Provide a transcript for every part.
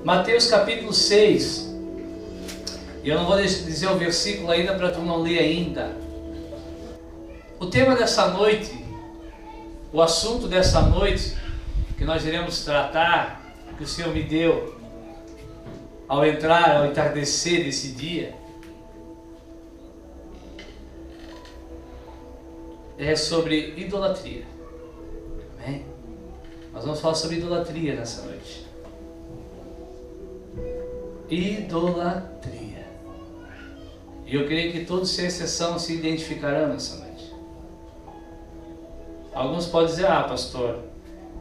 Mateus capítulo 6. E eu não vou dizer o versículo ainda para tu não ler ainda. O tema dessa noite, o assunto dessa noite, que nós iremos tratar, que o Senhor me deu ao entrar, ao entardecer desse dia, é sobre idolatria. Amém? Nós vamos falar sobre idolatria nessa noite. Idolatria. E eu creio que todos, sem exceção, se identificarão nessa noite. Alguns podem dizer, pastor,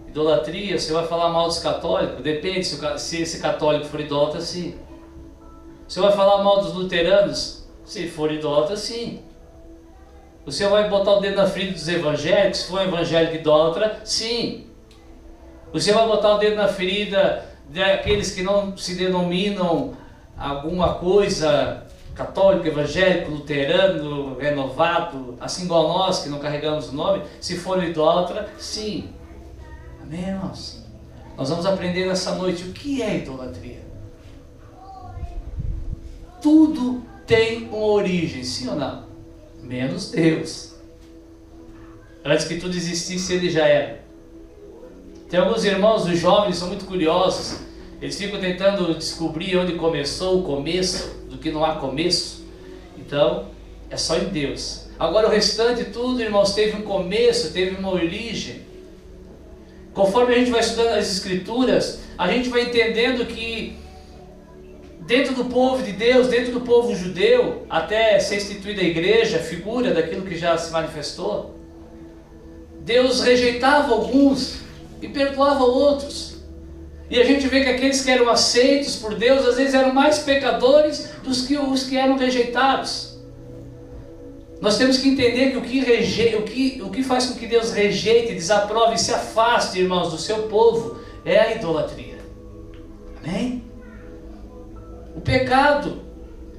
idolatria, você vai falar mal dos católicos? Depende, se esse católico for idólatra, sim. Você vai falar mal dos luteranos? Se for idólatra, sim. O Senhor vai botar o dedo na ferida dos evangélicos, se for um evangélico idólatra? Sim. O Senhor vai botar o dedo na ferida daqueles que não se denominam alguma coisa católico, evangélico, luterano, renovado, assim igual nós que não carregamos o nome? Se for idólatra, sim. Amém, irmãos? Nós vamos aprender nessa noite o que é idolatria. Tudo tem uma origem, sim ou não? Menos Deus. Antes que tudo existisse, Ele já era. Tem alguns irmãos, os jovens, são muito curiosos. Eles ficam tentando descobrir onde começou o começo, do que não há começo. Então, é só em Deus. Agora o restante tudo, irmãos, teve um começo, teve uma origem. Conforme a gente vai estudando as Escrituras, a gente vai entendendo que dentro do povo de Deus, dentro do povo judeu, até ser instituída a igreja, figura daquilo que já se manifestou, Deus rejeitava alguns e perdoava outros. E a gente vê que aqueles que eram aceitos por Deus, às vezes eram mais pecadores dos que os que eram rejeitados. Nós temos que entender que o que faz com que Deus rejeite, desaprove e se afaste, irmãos, do seu povo, é a idolatria. Amém? O pecado,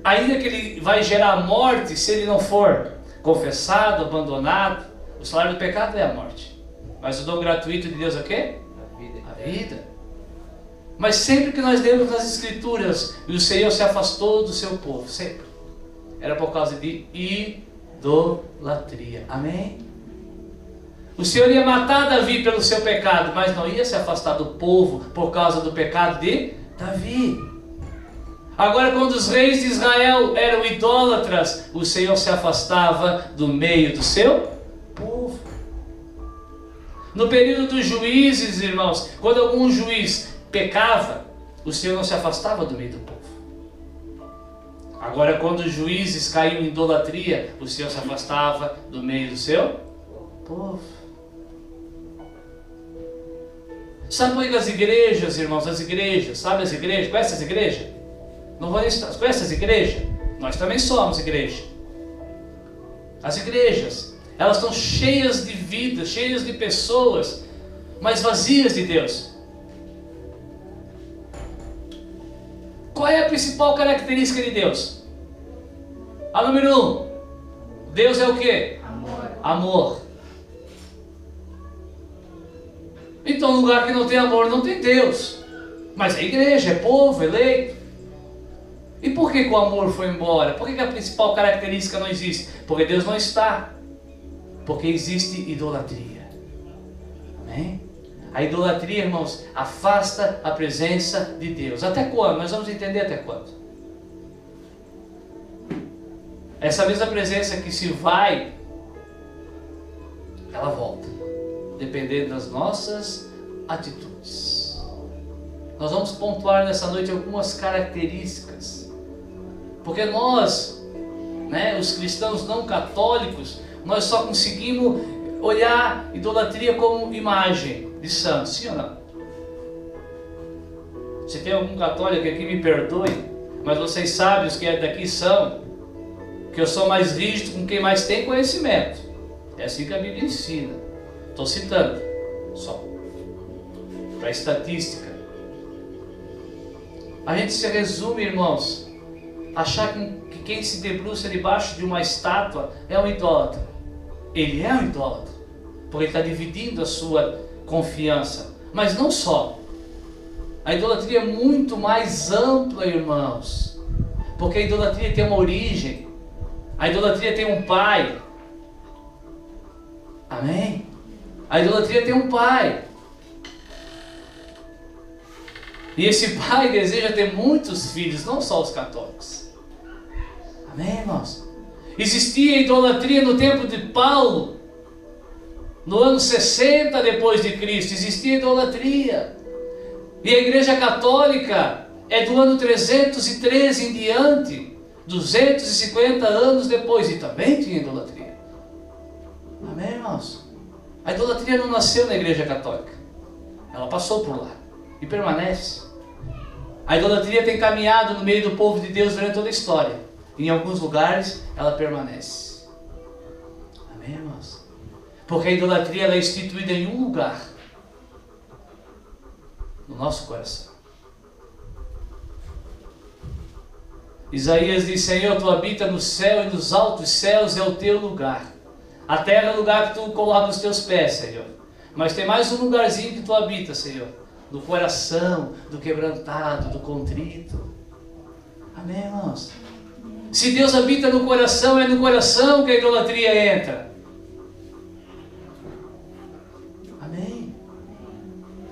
ainda que ele vai gerar morte, se ele não for confessado, abandonado, o salário do pecado é a morte. Mas o dom gratuito de Deus é o quê? A vida. Mas sempre que nós lemos nas Escrituras, o Senhor se afastou do seu povo, sempre. Era por causa de idolatria. Amém? O Senhor ia matar Davi pelo seu pecado, mas não ia se afastar do povo por causa do pecado de Davi. Agora, quando os reis de Israel eram idólatras, o Senhor se afastava do meio do seu povo. No período dos juízes, irmãos, quando algum juiz pecava, o Senhor não se afastava do meio do povo. Agora, quando os juízes caíam em idolatria, o Senhor se afastava do meio do seu povo. Sabe por que as igrejas, irmãos, as igrejas, sabe as igrejas? Conhece as igrejas? Não vou nem citar. Conhece as igrejas? Nós também somos igreja. As igrejas, elas estão cheias de vida, cheias de pessoas, mas vazias de Deus. Qual é a principal característica de Deus? A número 1. Deus é o quê? Amor. Amor. Então, lugar que não tem amor não tem Deus. Mas é igreja, é povo, eleito. E por que o amor foi embora? Por que a principal característica não existe? Porque Deus não está. Porque existe idolatria. Amém? A idolatria, irmãos, afasta a presença de Deus. Até quando? Nós vamos entender até quando. Essa mesma presença que se vai, ela volta. Dependendo das nossas atitudes. Nós vamos pontuar nessa noite algumas características. Porque nós, os cristãos não católicos, nós só conseguimos olhar idolatria como imagem de santo, sim ou não? Se tem algum católico aqui, me perdoe, mas vocês sabem, os que daqui são, que eu sou mais rígido com quem mais tem conhecimento. É assim que a Bíblia ensina. Estou citando, só para estatística. A gente se resume, irmãos, achar que quem se debruça debaixo de uma estátua é um idólatra. Ele é um idólatra, porque ele está dividindo a sua confiança. Mas não só. A idolatria é muito mais ampla, irmãos. Porque a idolatria tem uma origem. A idolatria tem um pai. Amém? A idolatria tem um pai. E esse pai deseja ter muitos filhos, não só os católicos. Amém, irmãos? Existia idolatria no tempo de Paulo. No ano 60 depois de Cristo, existia idolatria. E a Igreja Católica é do ano 313 em diante, 250 anos depois, e também tinha idolatria. Amém, irmãos? A idolatria não nasceu na Igreja Católica. Ela passou por lá e permanece. A idolatria tem caminhado no meio do povo de Deus durante toda a história. Em alguns lugares ela permanece. Amém, irmãos? Porque a idolatria ela é instituída em um lugar. No nosso coração. Isaías diz: Senhor, tu habita no céu e nos altos céus é o teu lugar. A terra é o lugar que tu coloca os teus pés, Senhor. Mas tem mais um lugarzinho que tu habita, Senhor. No coração do quebrantado, do contrito. Amém, irmãos? Se Deus habita no coração, é no coração que a idolatria entra. Amém?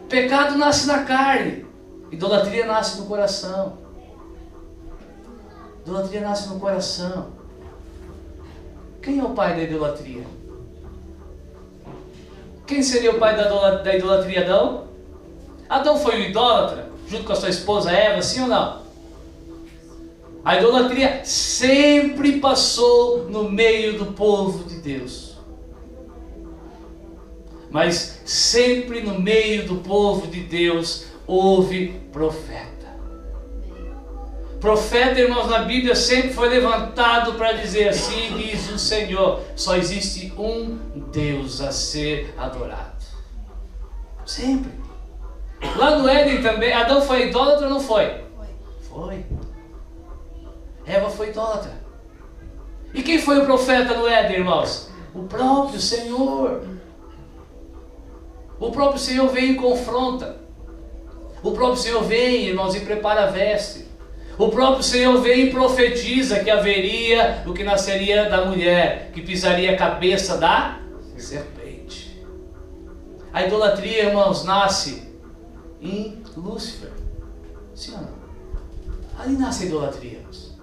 Pecado nasce na carne. Idolatria nasce no coração. Idolatria nasce no coração. Quem é o pai da idolatria? Quem seria o pai da idolatria? Adão? Adão foi um idólatra, junto com a sua esposa Eva, sim ou não? A idolatria sempre passou no meio do povo de Deus. Mas sempre no meio do povo de Deus houve profeta. Profeta, irmãos, na Bíblia sempre foi levantado para dizer assim, diz o Senhor, só existe um Deus a ser adorado. Sempre. Lá no Éden também, Adão foi idólatra ou não foi? Foi. Eva foi idólatra. E quem foi o profeta no Éden, irmãos? O próprio Senhor. O próprio Senhor vem e confronta. O próprio Senhor vem, irmãos, e prepara a veste. O próprio Senhor vem e profetiza que haveria o que nasceria da mulher, que pisaria a cabeça da serpente. A idolatria, irmãos, nasce em Lúcifer. Sim ou não? Ali nasce a idolatria, irmãos.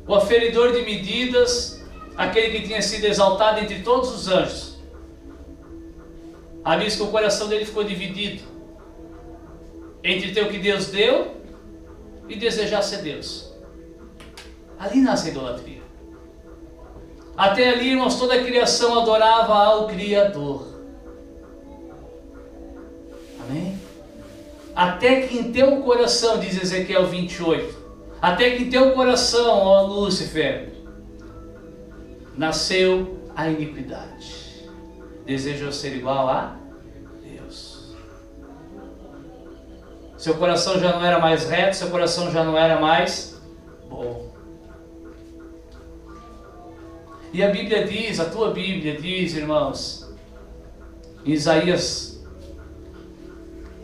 O aferidor de medidas, aquele que tinha sido exaltado entre todos os anjos. A vez que o coração dele ficou dividido entre ter o que Deus deu e desejar ser Deus. Ali nasce a idolatria. Até ali, irmãos, toda a criação adorava ao Criador. Amém? Até que em teu coração, diz Ezequiel 28, até que em teu coração, ó Lúcifer, nasceu a iniquidade. Desejou ser igual a Deus. Seu coração já não era mais reto, seu coração já não era mais bom. E a Bíblia diz, a tua Bíblia diz, irmãos, em Isaías,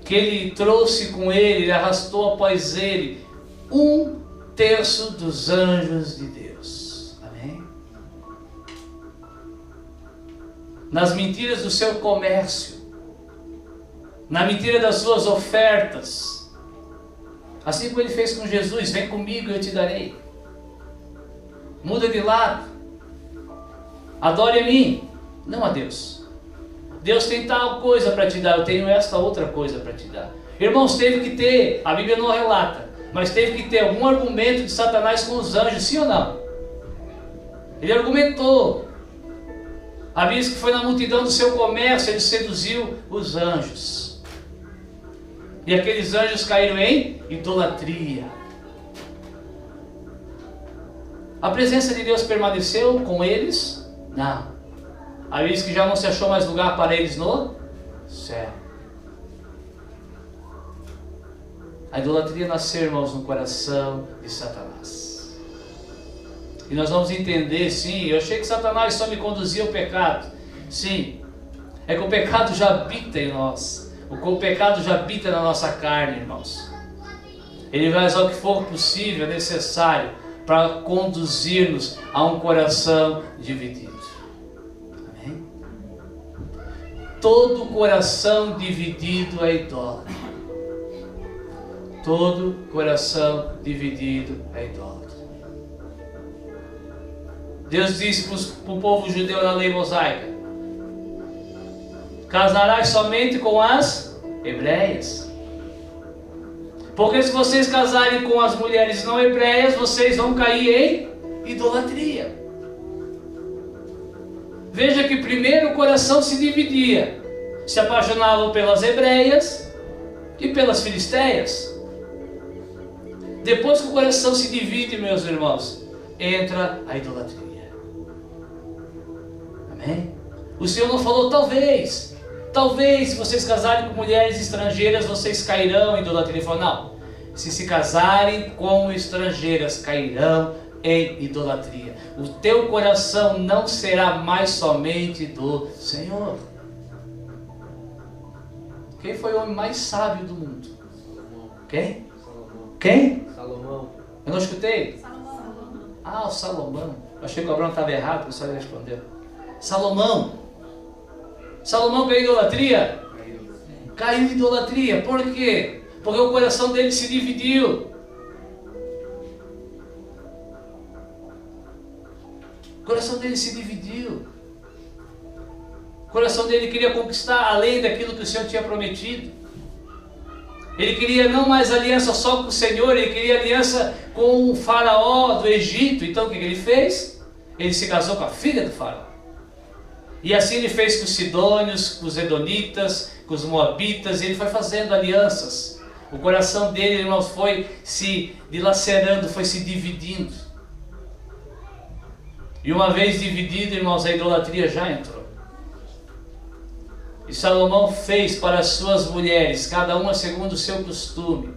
que ele trouxe com ele arrastou após ele 1/3 dos anjos de Deus. Amém? Nas mentiras do seu comércio, na mentira das suas ofertas, assim como ele fez com Jesus: vem comigo e eu te darei. Muda de lado, adore a mim, não a Deus. Deus tem tal coisa para te dar, eu tenho esta outra coisa para te dar. Irmãos, teve que ter, a Bíblia não relata, mas teve que ter algum argumento de Satanás com os anjos, sim ou não? Ele argumentou. A Bíblia diz que foi na multidão do seu comércio, ele seduziu os anjos. E aqueles anjos caíram em idolatria. A presença de Deus permaneceu com eles? Não. A Bíblia diz que já não se achou mais lugar para eles no céu. A idolatria nasceu, irmãos, no coração de Satanás. E nós vamos entender, sim, eu achei que Satanás só me conduzia ao pecado. Sim, É que o pecado já habita em nós. O pecado já habita na nossa carne, irmãos. Ele vai usar o que for possível, necessário, para conduzir-nos a um coração dividido. Amém? Todo coração dividido é idólatra. Todo coração dividido é idólatra. Deus disse para o povo judeu na lei mosaica: casarás somente com as hebreias. Porque se vocês casarem com as mulheres não hebreias, vocês vão cair em idolatria. Veja que primeiro o coração se dividia. Se apaixonavam pelas hebreias e pelas filisteias. Depois que o coração se divide, meus irmãos, entra a idolatria. Amém? O Senhor não falou talvez. Talvez, se vocês casarem com mulheres estrangeiras, vocês cairão em idolatria. Ele falou, não. Se casarem com estrangeiras, cairão em idolatria. O teu coração não será mais somente do Senhor. Quem foi o homem mais sábio do mundo? Quem? Quem? Salomão. Eu não escutei? Salomão. Ah, o Salomão. Eu achei que o Abraão estava errado, o pessoal respondeu. Salomão. Salomão caiu em idolatria? Caiu em idolatria. Por quê? Porque o coração dele se dividiu. O coração dele se dividiu. O coração dele queria conquistar além daquilo que o Senhor tinha prometido. Ele queria não mais aliança só com o Senhor, ele queria aliança com o faraó do Egito. Então o que ele fez? Ele se casou com a filha do faraó. E assim ele fez com os sidônios, com os edonitas, com os moabitas, e ele foi fazendo alianças. O coração dele, irmãos, foi se dilacerando, foi se dividindo. E uma vez dividido, irmãos, a idolatria já entrou. E Salomão fez para as suas mulheres, cada uma segundo o seu costume,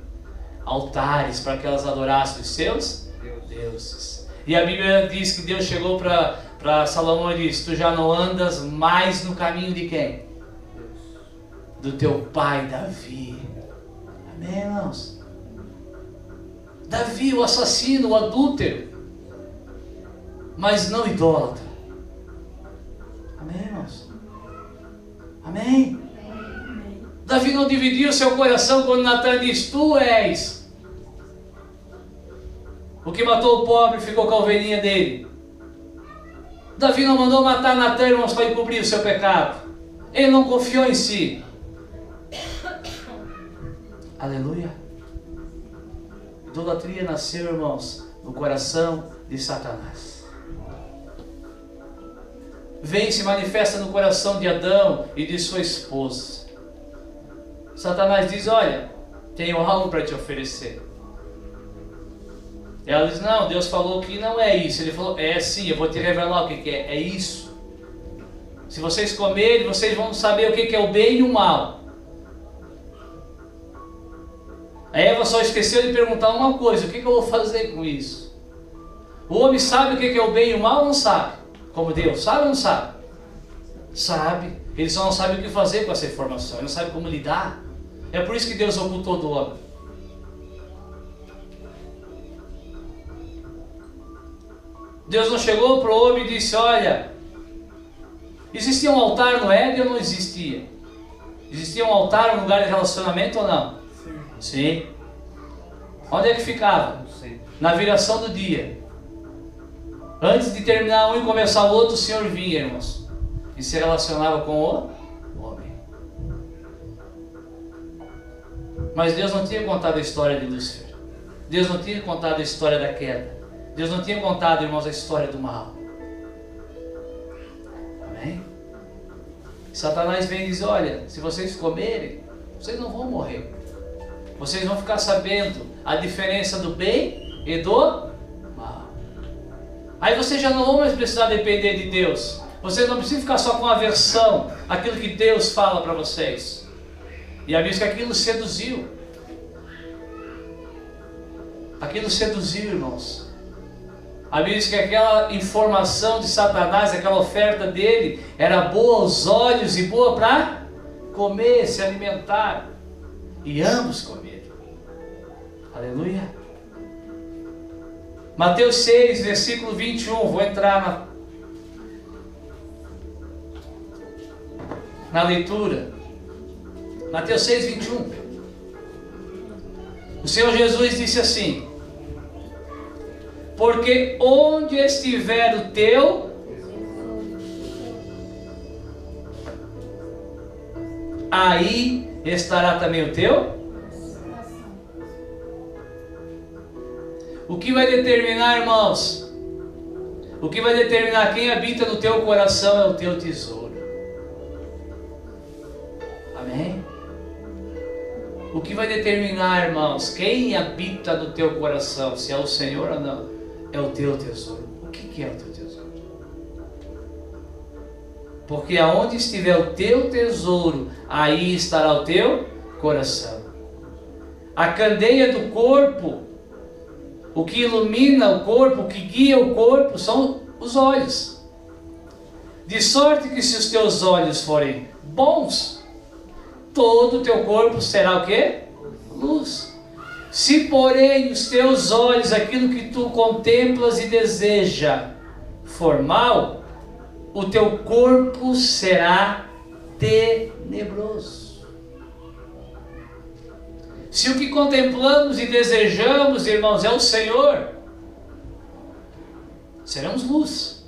altares para que elas adorassem os seus deuses. E a Bíblia diz que Deus chegou para Salomão e disse: tu já não andas mais no caminho de quem? Do teu pai Davi. Amém, irmãos? Davi, o assassino, o adúltero, mas não idólatra. Amém, irmãos? Amém? Davi não dividiu seu coração quando Natan diz: tu és o que matou o pobre e ficou com a ovelhinha dele. Davi não mandou matar Natan, irmãos, para encobrir o seu pecado. Ele não confiou em si. Aleluia. Idolatria nasceu, irmãos, no coração de Satanás. Vem e se manifesta no coração de Adão e de sua esposa. Satanás diz: olha, tenho algo para te oferecer. Ela diz: não, Deus falou que não é isso. Ele falou: é sim, eu vou te revelar o que é. É isso. Se vocês comerem, vocês vão saber o que é o bem e o mal. A Eva só esqueceu de perguntar uma coisa: o que eu vou fazer com isso? O homem sabe o que é o bem e o mal ou não sabe? Como Deus, sabe ou não sabe? Sabe. Ele só não sabe o que fazer com essa informação. Ele não sabe como lidar. É por isso que Deus ocultou do homem. Deus não chegou para o homem e disse: olha, existia um altar no Éden ou não existia? Existia um altar no lugar de relacionamento ou não? Sim. Onde é que ficava? Na viração do dia. Antes de terminar um e começar o outro, o Senhor vinha, irmãos, e se relacionava com o homem. Mas Deus não tinha contado a história de Lúcifer. Deus não tinha contado a história da queda. Deus não tinha contado, irmãos, a história do mal. Amém? Satanás vem e diz: olha, se vocês comerem, vocês não vão morrer. Vocês vão ficar sabendo a diferença do bem e do mal. Aí vocês já não vão mais precisar depender de Deus. Vocês não precisam ficar só com aversão àquilo que Deus fala para vocês. E a Bíblia diz que aquilo seduziu. Aquilo seduziu, irmãos. A Bíblia diz que aquela informação de Satanás, aquela oferta dele, era boa aos olhos e boa para comer, se alimentar. E ambos comeram. Aleluia. Mateus 6, versículo 21. Vou entrar na leitura. Mateus 6, 21. O Senhor Jesus disse assim: porque onde estiver o teu, aí estará também o teu. O que vai determinar, irmãos? O que vai determinar quem habita no teu coração é o teu tesouro. Amém? O que vai determinar, irmãos, quem habita no teu coração, se é o Senhor ou não, é o teu tesouro. O que é o teu tesouro? Porque aonde estiver o teu tesouro, aí estará o teu coração. A candeia do corpo, o que ilumina o corpo, o que guia o corpo, são os olhos. De sorte que se os teus olhos forem bons, todo o teu corpo será o quê? Luz. Se porém os teus olhos, aquilo que tu contemplas e deseja, for mal, o teu corpo será tenebroso. Se o que contemplamos e desejamos, irmãos, é o Senhor, seremos luz.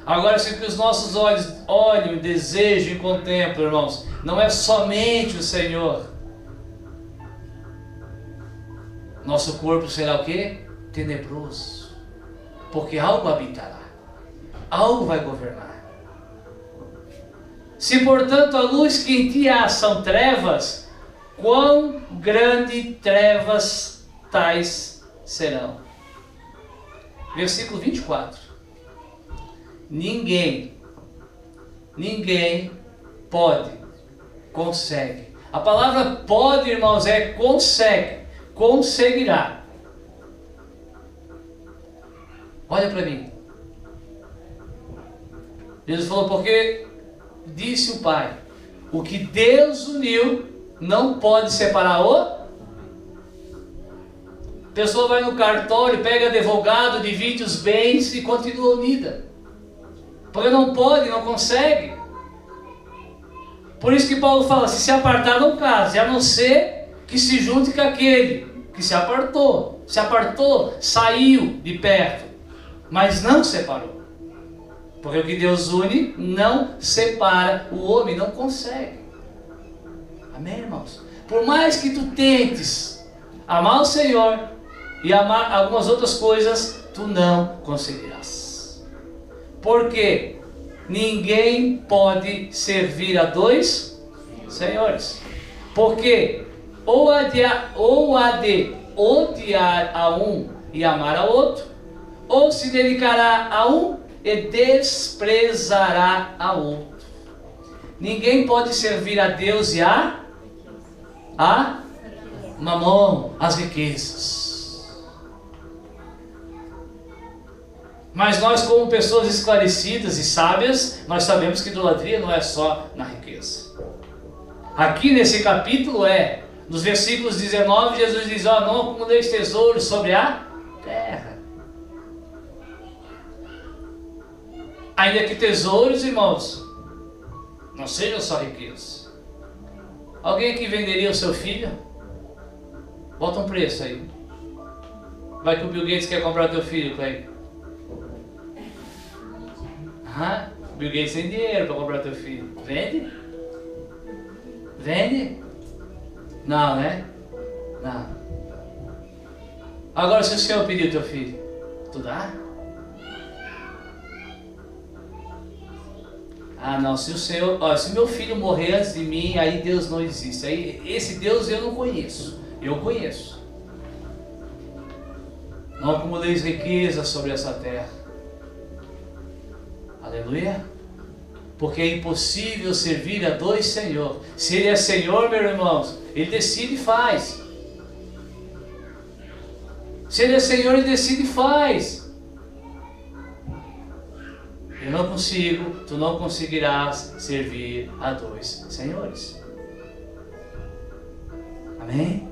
Agora, se o que os nossos olhos olham, desejam e contemplam, irmãos, não é somente o Senhor, nosso corpo será o quê? Tenebroso. Porque algo habitará, algo vai governar. Se portanto a luz que em ti há são trevas, quão grande trevas tais serão. Versículo 24. Ninguém pode, consegue. A palavra pode, irmãos, é consegue, conseguirá. Olha para mim. Jesus falou, porque disse o Pai, o que Deus uniu, não pode separar o. A pessoa vai no cartório, pega advogado, divide os bens e continua unida. Porque não pode, não consegue. Por isso que Paulo fala, se apartar não case, a não ser que se junte com aquele que se apartou, saiu de perto, mas não separou. Porque o que Deus une, não separa o homem, não consegue. Amém, irmãos? Por mais que tu tentes amar o Senhor e amar algumas outras coisas, tu não conseguirás. Porque ninguém pode servir a dois senhores. Porque ou há de odiar a um e amar a outro, ou se dedicará a um e desprezará a outro. Ninguém pode servir a Deus e a mamon, as riquezas. Mas nós, como pessoas esclarecidas e sábias, nós sabemos que idolatria não é só na riqueza. Aqui nesse capítulo nos versículos 19, Jesus diz, não acumuleis tesouros sobre a terra. Ainda que tesouros, irmãos, não sejam só riquezas. Alguém aqui venderia o seu filho? Bota um preço aí. Vai que o Bill Gates quer comprar o teu filho, Clay. Bill Gates tem dinheiro para comprar teu filho. Vende? Vende? Não, né? Não. Agora, se o Senhor pedir o teu filho, tu dá? Não, se o Senhor, se meu filho morrer antes de mim, aí Deus não existe. Aí, esse Deus eu não conheço. Eu conheço. Não acumuleis riqueza sobre essa terra. Aleluia. Porque é impossível servir a dois senhores. Se Ele é Senhor, meus irmãos, Ele decide e faz. Se Ele é Senhor, Ele decide e faz. Eu não consigo, tu não conseguirás servir a dois senhores. Amém?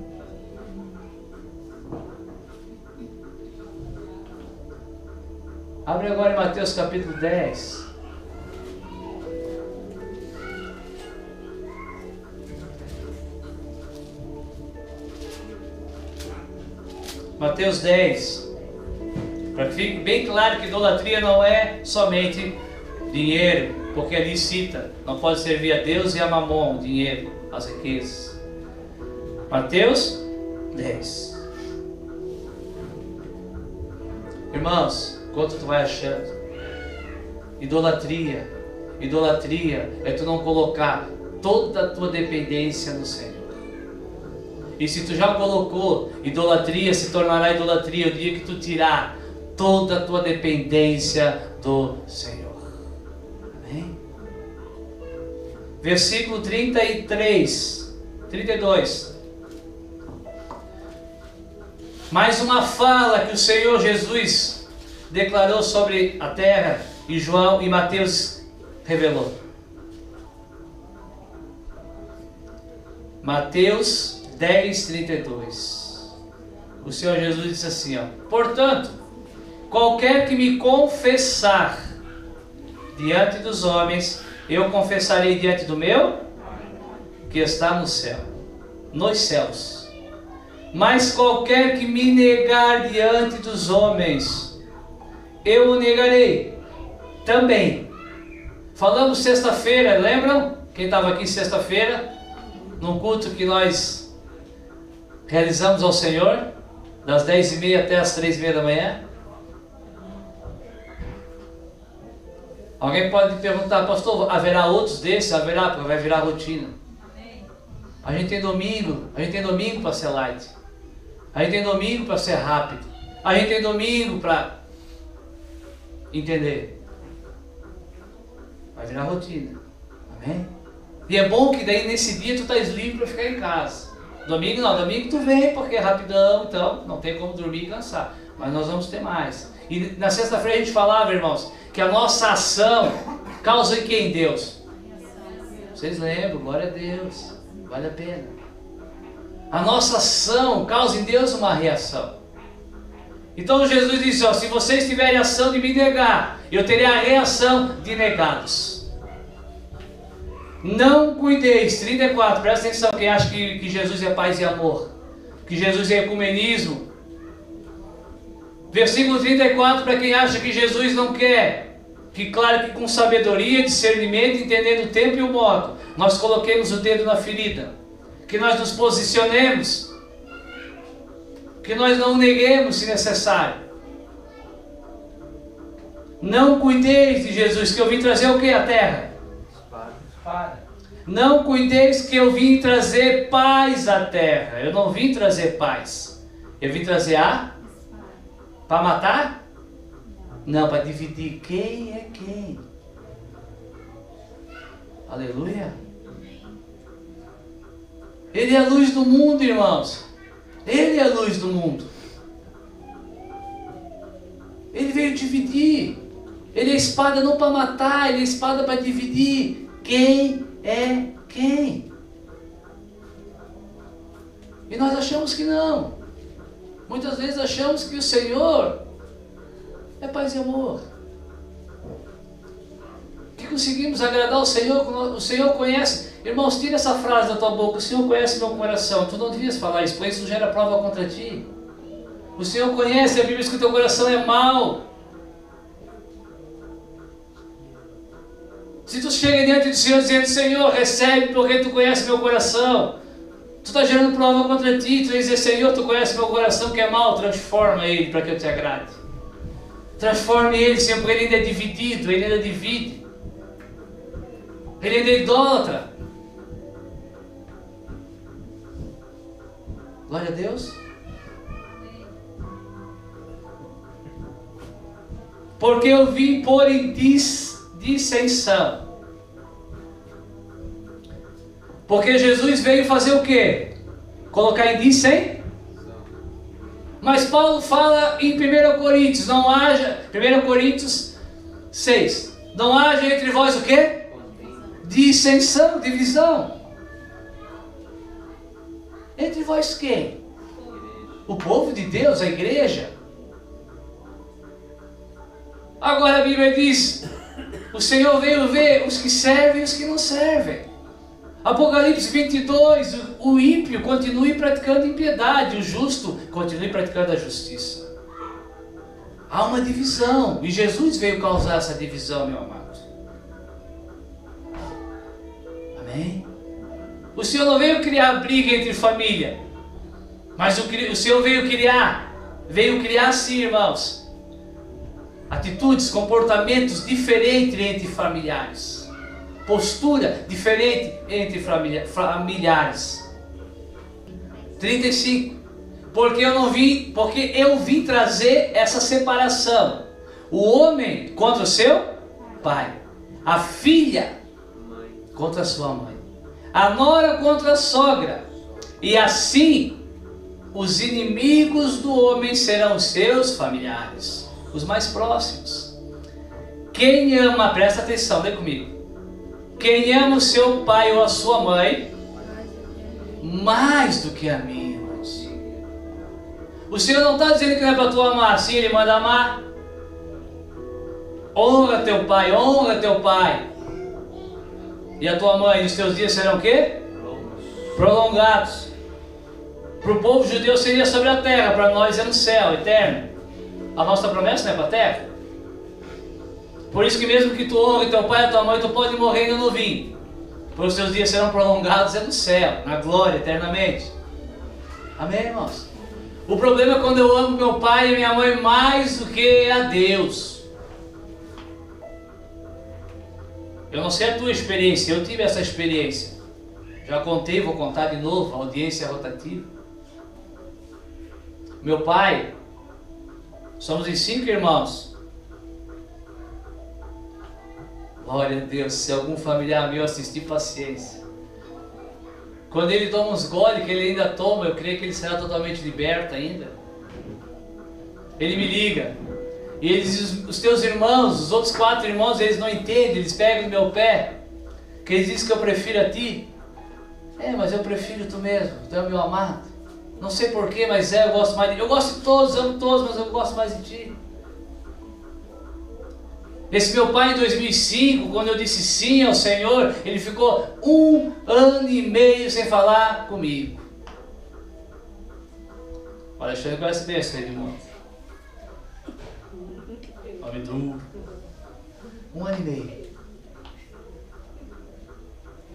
Abre agora em Mateus capítulo 10. Mateus 10. Para que fique bem claro que idolatria não é somente dinheiro, porque ali cita, não pode servir a Deus e a mamon, dinheiro, as riquezas. Mateus 10. Irmãos, quanto tu vai achando? Idolatria é tu não colocar toda a tua dependência no Senhor. E se tu já colocou, idolatria se tornará idolatria o dia que tu tirar toda a tua dependência do Senhor. Amém? Versículo 32. Mais uma fala que o Senhor Jesus declarou sobre a terra e João e Mateus revelou. Mateus 10:32. O Senhor Jesus disse assim, ó: portanto, qualquer que me confessar diante dos homens, eu confessarei diante do meu que está no céu, nos céus. Mas qualquer que me negar diante dos homens, eu o negarei também. Falamos sexta-feira, lembram? Quem estava aqui sexta-feira, num culto que nós realizamos ao Senhor, das 10h30 até as 3h30 da manhã. Alguém pode perguntar, pastor, haverá outros desses? Haverá, porque vai virar rotina. A gente tem domingo para ser light. A gente tem domingo para ser rápido. A gente tem domingo para entender. Vai virar rotina. Amém? E é bom que daí nesse dia tu estás livre para ficar em casa. Domingo não, domingo tu vem porque é rapidão, então não tem como dormir e cansar. Mas nós vamos ter mais. E na sexta-feira a gente falava, irmãos, que a nossa ação causa em quem? Deus. Vocês lembram, glória a Deus. Vale a pena. A nossa ação causa em Deus uma reação. Então Jesus disse, ó, se vocês tiverem ação de me negar, eu terei a reação de negados. Não cuideis, 34, presta atenção, quem acha que Jesus é paz e amor, que Jesus é ecumenismo. Versículo 34, para quem acha que Jesus não quer, que claro que com sabedoria, discernimento, entendendo o tempo e o modo, nós coloquemos o dedo na ferida, que nós nos posicionemos, que nós não neguemos se necessário. Não cuideis de Jesus, que eu vim trazer o que à terra? Espada. Não cuideis que eu vim trazer paz à terra. Eu não vim trazer paz. Eu vim trazer a? Para matar? Não, para dividir quem é quem. Aleluia. Ele é a luz do mundo, irmãos. Ele é a luz do mundo. Ele veio dividir. Ele é espada não para matar, ele é espada para dividir. Quem é quem? E nós achamos que não. Muitas vezes achamos que o Senhor é paz e amor. Que conseguimos agradar o Senhor. O Senhor conhece. Irmãos, tira essa frase da tua boca. O Senhor conhece meu coração. Tu não devias falar isso, pois isso gera prova contra ti. O Senhor conhece, a Bíblia diz que o teu coração é mau. Se tu chega diante do Senhor dizendo, Senhor, recebe porque tu conhece meu coração. Tu está gerando prova contra ti. Tu vai dizer, Senhor, tu conhece meu coração que é mau. Transforma ele para que eu te agrade. Transforme ele, Senhor, porque ele ainda é dividido. Ele ainda divide. Ele ainda é idólatra. Glória a Deus. Porque eu vim pôr em dissensão. Porque Jesus veio fazer o quê? Colocar em dissensão. Mas Paulo fala em 1 Coríntios, 1 Coríntios 6, não haja entre vós o quê? Dissensão, divisão. Entre vós quem? O povo de Deus, a igreja. Agora a Bíblia diz, o Senhor veio ver os que servem e os que não servem. Apocalipse 22, o ímpio continue praticando impiedade, o justo continue praticando a justiça. Há uma divisão, e Jesus veio causar essa divisão, meu amado. Amém? O Senhor não veio criar briga entre família, mas o Senhor veio criar sim, irmãos, atitudes, comportamentos diferentes entre familiares. Postura diferente entre familiares. 35. Porque eu vim trazer essa separação. O homem contra o seu pai. A filha contra a sua mãe. A nora contra a sogra. E assim, os inimigos do homem serão os seus familiares. Os mais próximos. Quem ama, presta atenção, vem comigo. Quem ama o seu pai ou a sua mãe, mais do que a mim, irmãos. O Senhor não está dizendo que não é para tu amar, sim, Ele manda amar. Honra teu pai, honra teu pai. E a tua mãe, os teus dias serão o quê? Prolongados. Para o povo judeu seria sobre a terra, para nós é no céu, eterno. A nossa promessa não é para a terra. Por isso que mesmo que tu honre teu pai e tua mãe, tu pode morrer ainda novinho. Pois os teus dias serão prolongados no céu, na glória, eternamente. Amém, irmãos? O problema é quando eu amo meu pai e minha mãe mais do que a Deus. Eu não sei a tua experiência, eu tive essa experiência. Já contei, vou contar de novo, a audiência rotativa. Meu pai, somos em 5 irmãos. Glória a Deus, se algum familiar meu assistir, paciência. Quando ele toma uns goles, que ele ainda toma, eu creio que ele será totalmente liberto ainda. Ele me liga. E ele diz, os teus irmãos, os outros 4 irmãos, eles não entendem, eles pegam no meu pé. Que eles dizem que eu prefiro a ti. Mas eu prefiro tu mesmo, tu é o meu amado. Não sei porquê, mas eu gosto mais de ti. Eu gosto de todos, amo todos, mas eu gosto mais de ti. Esse meu pai em 2005, quando eu disse sim ao Senhor, ele ficou 1 ano e meio sem falar comigo. Olha, deixa eu conhece bem esse irmão. Homem duro. 1 ano e meio.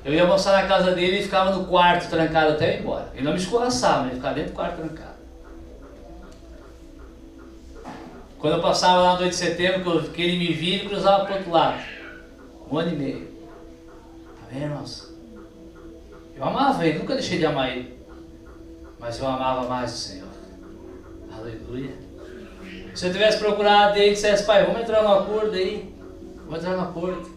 Eu ia almoçar na casa dele e ficava no quarto trancado até eu ir embora. Ele não me escorraçava, mas ele ficava dentro do quarto trancado. Quando eu passava lá no 2 de setembro, que ele me via, ele cruzava para o outro lado. 1 ano e meio. Amém, irmãos? Eu amava ele, nunca deixei de amar ele. Mas eu amava mais o Senhor. Aleluia. Se eu tivesse procurado ele e dissesse, pai, vamos entrar num acordo aí. Vamos entrar num acordo.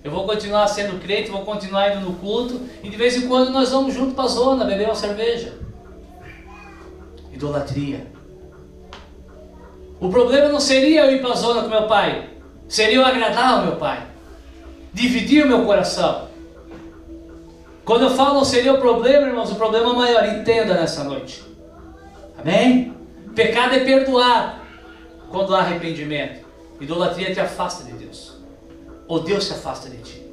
Eu vou continuar sendo crente, vou continuar indo no culto. E de vez em quando nós vamos junto para a zona, beber uma cerveja. Idolatria. O problema não seria eu ir para a zona com meu pai. Seria eu agradar ao meu pai. Dividir o meu coração. Quando eu falo não seria o problema, irmãos, o problema maior. Entenda nessa noite. Amém? Pecado é perdoado quando há arrependimento. Idolatria te afasta de Deus. Ou Deus se afasta de ti.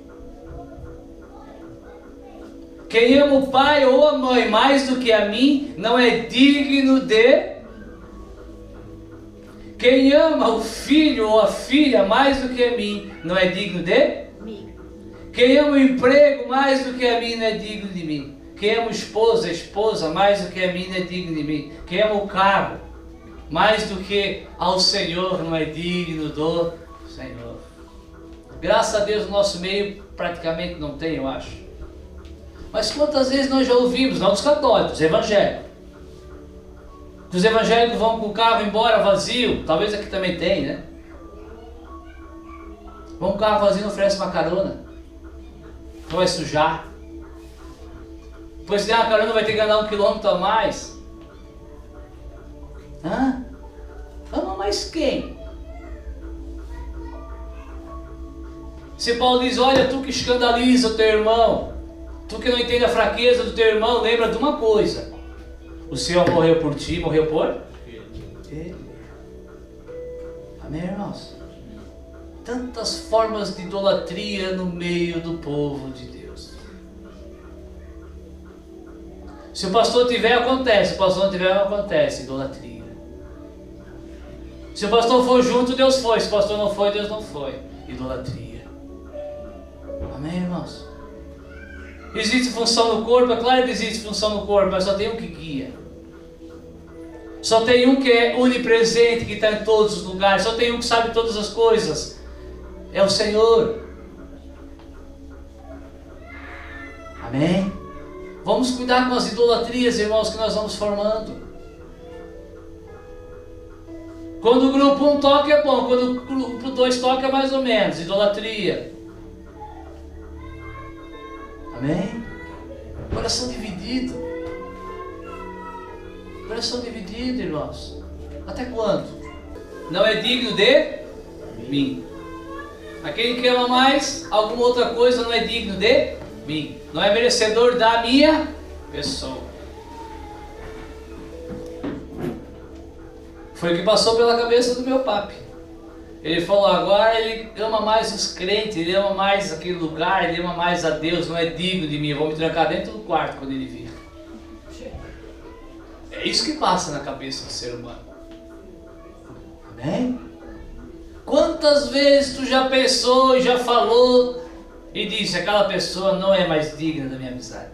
Quem ama o pai ou a mãe mais do que a mim, não é digno de... Quem ama o filho ou a filha mais do que a mim, não é digno de mim. Quem ama o emprego mais do que a mim, não é digno de mim. Quem ama o esposo, a esposa mais do que a mim, não é digno de mim. Quem ama o carro mais do que ao Senhor, não é digno do Senhor. Graças a Deus, no nosso meio praticamente não tem, eu acho. Mas quantas vezes nós já ouvimos, não dos católicos, evangélicos. Os evangélicos vão com o carro embora vazio, talvez aqui também tem, né? Vão com o carro vazio e não oferece uma carona. Não vai sujar. Depois se der uma carona vai ter que andar 1 quilômetro a mais. Hã? Ama mais quem? Se Paulo diz, olha, tu que escandaliza o teu irmão, tu que não entende a fraqueza do teu irmão, lembra de uma coisa: o Senhor morreu por ti, morreu por ele. Amém, irmãos? Tantas formas de idolatria no meio do povo de Deus. Se o pastor tiver, acontece. Se o pastor não tiver, não acontece. Idolatria. Se o pastor for junto, Deus foi. Se o pastor não foi, Deus não foi. Idolatria. Amém, irmãos? Existe função no corpo? É claro que existe função no corpo, mas só tem um que guia. Só tem um que é onipresente, que está em todos os lugares. Só tem um que sabe todas as coisas. É o Senhor. Amém? Vamos cuidar com as idolatrias, irmãos, que nós vamos formando. Quando o grupo 1 toca é bom, quando o grupo 2 toca é mais ou menos. Idolatria. Amém? Coração dividido. Coração dividido, irmãos. Até quando? Não é digno de mim. Aquele que ama mais alguma outra coisa não é digno de mim. Não é merecedor da minha pessoa. Foi o que passou pela cabeça do meu papi. Ele falou, agora ele ama mais os crentes, ele ama mais aquele lugar, ele ama mais a Deus, não é digno de mim. Eu vou me trancar dentro do quarto quando ele vir. É isso que passa na cabeça do ser humano. Amém? Quantas vezes tu já pensou e já falou e disse, aquela pessoa não é mais digna da minha amizade?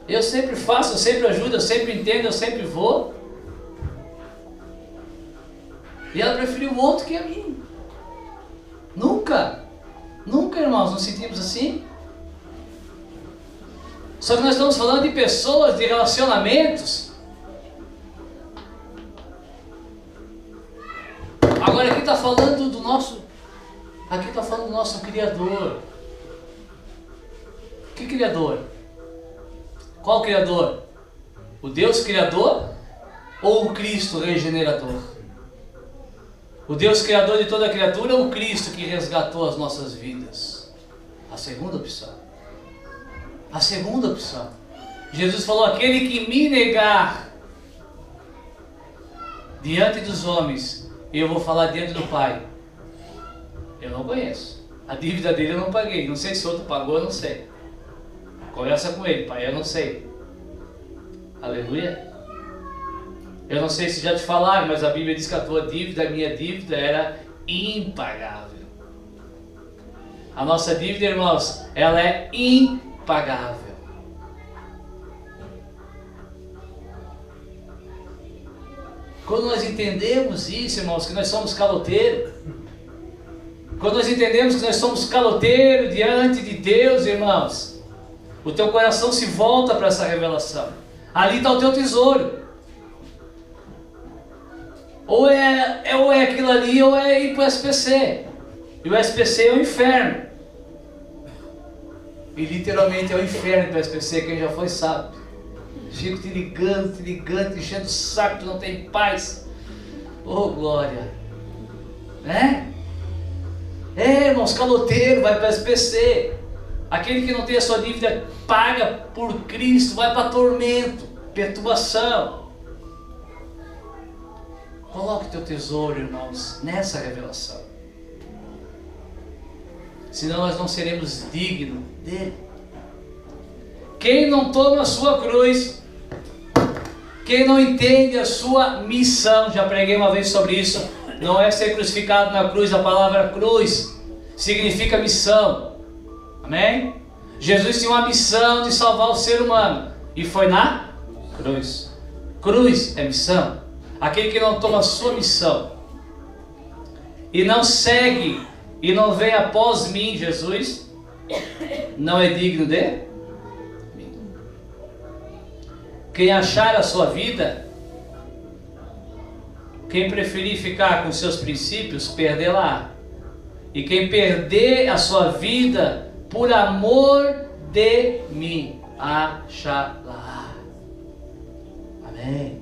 Eu sempre faço, eu sempre ajudo, eu sempre entendo, eu sempre vou. E ela preferiu o outro que a mim. Nunca, irmãos, nos sentimos assim. Só que nós estamos falando de pessoas, de relacionamentos. Agora aqui está falando do nosso, Criador. Que Criador? Qual Criador? O Deus Criador ou o Cristo regenerador? O Deus Criador de toda a criatura ou o Cristo que resgatou as nossas vidas? A segunda opção. A segunda opção. Jesus falou, aquele que me negar diante dos homens, eu vou falar diante do Pai. Eu não conheço. A dívida dele eu não paguei. Não sei se outro pagou, eu não sei. Conversa com ele, Pai, eu não sei. Aleluia. Eu não sei se já te falaram, mas a Bíblia diz que a tua dívida, a minha dívida era impagável. A nossa dívida, irmãos, ela é impagável. Quando nós entendemos isso, irmãos, que nós somos caloteiros, quando nós entendemos que nós somos caloteiros diante de Deus, irmãos, o teu coração se volta para essa revelação. Ali está o teu tesouro. Ou é aquilo ali, ou é ir para o SPC. E o SPC é o inferno. E literalmente é o inferno para o SPC, quem já foi sabe. Fico te ligando, enchendo o saco, tu não tem paz. Oh, glória. Né? Irmãos, caloteiro vai para o SPC. Aquele que não tem a sua dívida paga por Cristo vai para tormento, perturbação. Coloque teu tesouro, irmãos, nessa revelação. Senão nós não seremos dignos dele. Quem não toma a sua cruz, quem não entende a sua missão, já preguei uma vez sobre isso, não é ser crucificado na cruz, a palavra cruz significa missão. Amém? Jesus tinha uma missão de salvar o ser humano e foi na cruz. Cruz é missão. Aquele que não toma a sua missão e não segue e não vem após mim, Jesus, não é digno de mim. Quem achar a sua vida, quem preferir ficar com seus princípios, perdê-la. E quem perder a sua vida por amor de mim, achará. Amém.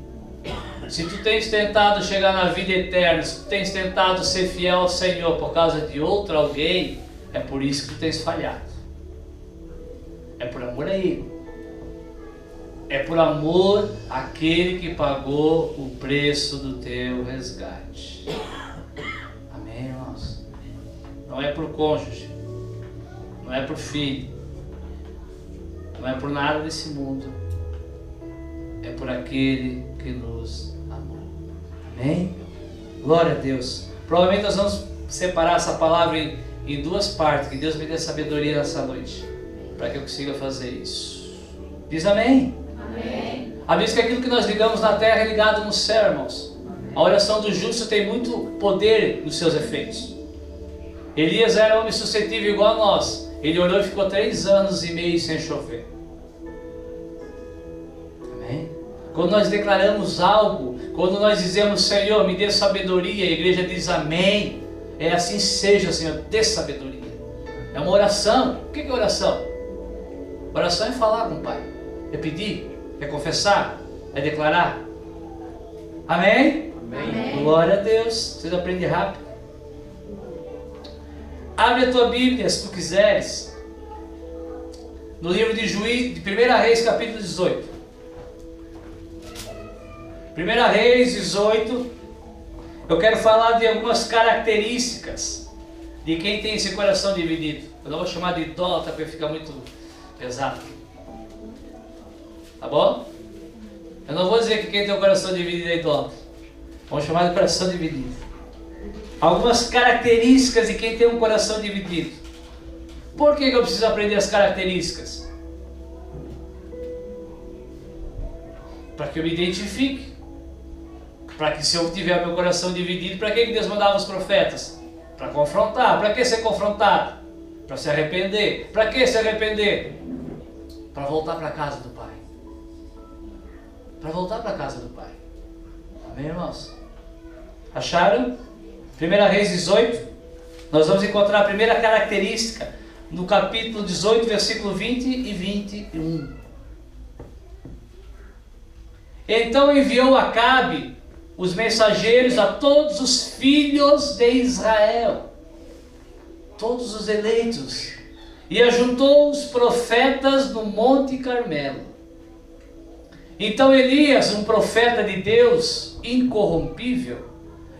Se tu tens tentado chegar na vida eterna, se tu tens tentado ser fiel ao Senhor por causa de outro alguém, é por isso que tu tens falhado. É por amor a Ele. É por amor àquele que pagou o preço do teu resgate. Amém, irmãos? Não é por cônjuge, não é por filho, não é por nada desse mundo. É por aquele que nos amou. Amém? Glória a Deus. Provavelmente nós vamos separar essa palavra em duas partes. Que Deus me dê sabedoria nessa noite, para que eu consiga fazer isso. Diz amém? Amém. A Bíblia diz que aquilo que nós ligamos na terra é ligado no céu, irmãos. A oração do justo tem muito poder nos seus efeitos. Elias era um homem suscetível igual a nós. Ele orou e ficou 3 anos e meio sem chover. Amém? Quando nós declaramos algo, quando nós dizemos, Senhor, me dê sabedoria, a igreja diz amém. É assim seja, Senhor, dê sabedoria. É uma oração. O que é oração? Oração é falar com o Pai, é pedir, é confessar, é declarar. Amém? Amém. Glória a Deus. Vocês aprendem rápido. Abre a tua Bíblia, se tu quiseres, no livro de 1 Reis, capítulo 18. 1 Reis 18. Eu quero falar de algumas características de quem tem esse coração dividido. Eu não vou chamar de idólatra porque fica muito pesado. Tá bom? Eu não vou dizer que quem tem o coração dividido é idólatra. Vamos chamar de coração dividido. Algumas características de quem tem um coração dividido. Por que eu preciso aprender as características? Para que eu me identifique. Para que, se eu tiver meu coração dividido, para que Deus mandava os profetas? Para confrontar. Para que ser confrontado? Para se arrepender. Para que se arrepender? Para voltar para a casa do Pai. Para voltar para a casa do Pai. Amém, irmãos? Acharam? 1 Reis 18. Nós vamos encontrar a primeira característica no capítulo 18, versículo 20 e 21. Então enviou Acabe os mensageiros a todos os filhos de Israel, todos os eleitos, e ajuntou os profetas no Monte Carmelo. Então Elias, um profeta de Deus incorrompível,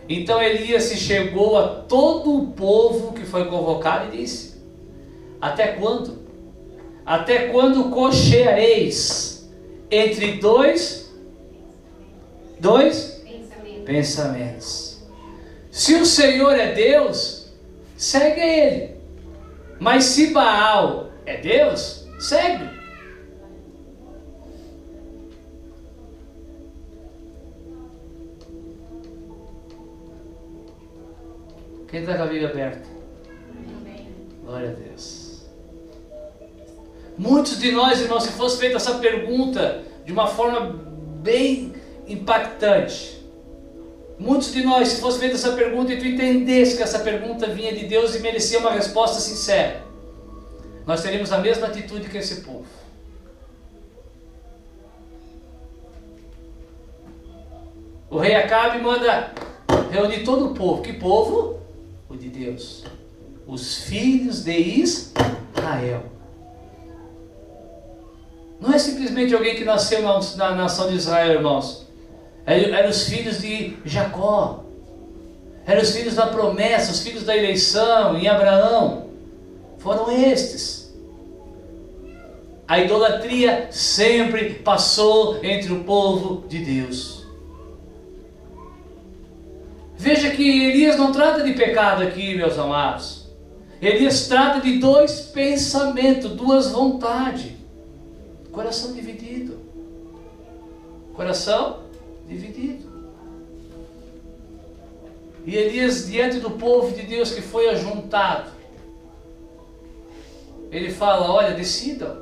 então Elias se chegou a todo o povo que foi convocado e disse: até quando? Até quando cocheareis entre dois pensamentos? Se o Senhor é Deus, segue Ele. Mas se Baal é Deus, segue. Quem está com a Bíblia aberta? Amém. Glória a Deus. Muitos de nós, irmãos, se fosse feita essa pergunta de uma forma bem impactante, muitos de nós, se fosse feita essa pergunta e tu entendesse que essa pergunta vinha de Deus e merecia uma resposta sincera, nós teríamos a mesma atitude que esse povo. O rei Acabe manda reunir todo o povo. Que povo? O de Deus. Os filhos de Israel. Não é simplesmente alguém que nasceu na nação de Israel, irmãos. Eram os filhos de Jacó. Eram os filhos da promessa, os filhos da eleição em Abraão. Foram estes. A idolatria sempre passou entre o povo de Deus. Veja que Elias não trata de pecado aqui, meus amados. Elias trata de 2 pensamentos, 2 vontades. Coração dividido. Coração dividido. E Elias, diante do povo de Deus que foi ajuntado, ele fala: olha, decidam,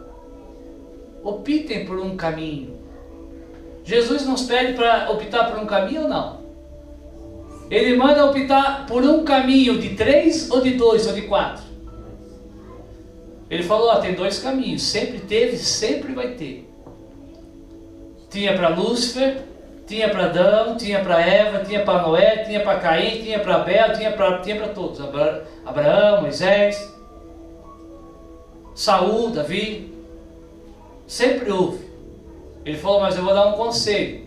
optem por um caminho. Jesus nos pede para optar por um caminho ou não? Ele manda optar por um caminho de 3 ou de 2 ou de 4. Ele falou: tem 2 caminhos, sempre teve, sempre vai ter. Tinha para Lúcifer, tinha para Adão, tinha para Eva, tinha para Noé, tinha para Caim, tinha para Abel, tinha para todos. Abraão, Moisés, Saul, Davi. Sempre houve. Ele falou, mas eu vou dar um conselho.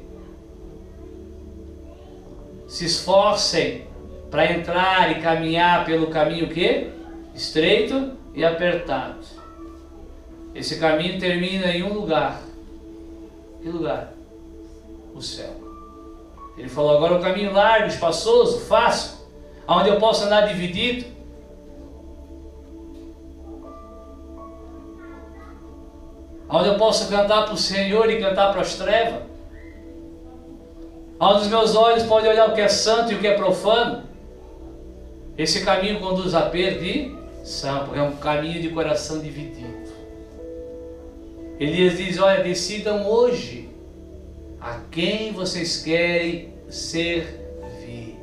Se esforcem para entrar e caminhar pelo caminho que? Estreito e apertado. Esse caminho termina em um lugar. Que lugar? O céu. Ele falou, agora o caminho largo, espaçoso, fácil, onde eu posso andar dividido. Onde eu posso cantar para o Senhor e cantar para as trevas. Onde os meus olhos podem olhar o que é santo e o que é profano. Esse caminho conduz à perdição, porque é um caminho de coração dividido. Elias diz, olha, decidam hoje a quem vocês querem servir.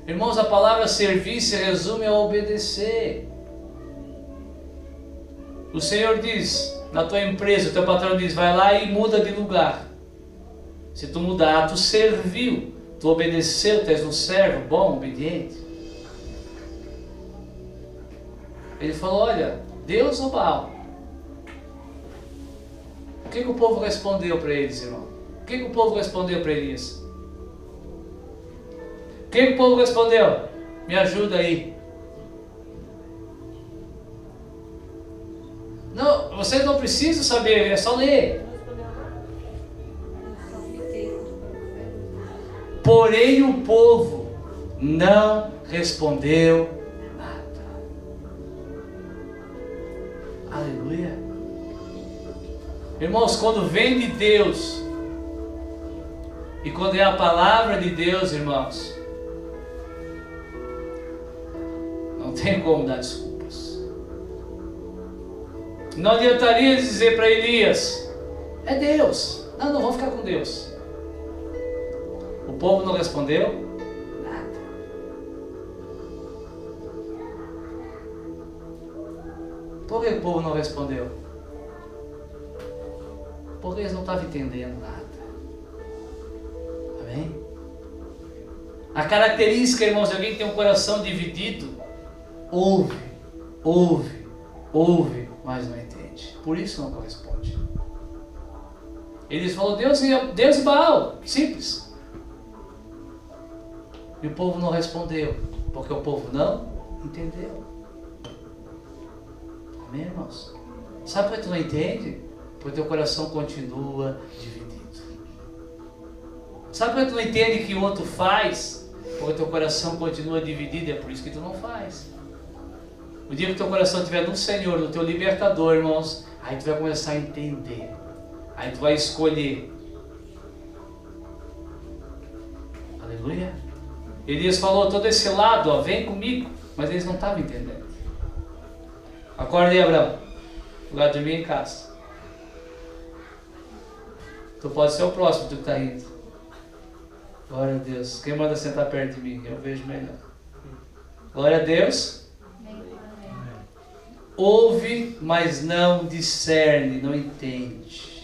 Irmãos, a palavra servir se resume a obedecer. O Senhor diz, na tua empresa, o teu patrão diz, vai lá e muda de lugar. Se tu mudar, tu serviu, tu obedeceu, tu és um servo bom, obediente. Ele falou, olha, Deus ou Baal? O que o povo respondeu para eles, irmão? O que o povo respondeu para Elias? O que o povo respondeu? Me ajuda aí. Não, vocês não precisam saber, é só ler. Porém o povo não respondeu nada. Aleluia. Irmãos, quando vem de Deus e quando é a palavra de Deus, irmãos, não tem como dar desculpas. Não adiantaria dizer para Elias, é Deus. Não vou ficar com Deus. O povo não respondeu nada. Por que o povo não respondeu? Porque eles não estavam entendendo nada. Amém? A característica, irmãos, de alguém que tem um coração dividido, ouve, mas não entende. Por isso não corresponde. Eles falaram, Deus e Baal. Simples. E o povo não respondeu, porque o povo não entendeu. Amém, irmãos? Sabe por que tu não entende? Porque teu coração continua dividido. Sabe por que tu não entende que o outro faz? Porque teu coração continua dividido, é por isso que tu não faz. O dia que teu coração estiver no Senhor, no teu libertador, irmãos, aí tu vai começar a entender. Aí tu vai escolher. Aleluia. Elias falou, todo esse lado, ó, vem comigo. Mas eles não estavam entendendo. Acorda aí, Abraão. Lugar de dormir em casa. Tu pode ser o próximo, tu que está rindo. Glória a Deus. Quem manda sentar perto de mim? Eu vejo melhor. Glória a Deus. Ouve, mas não discerne, não entende.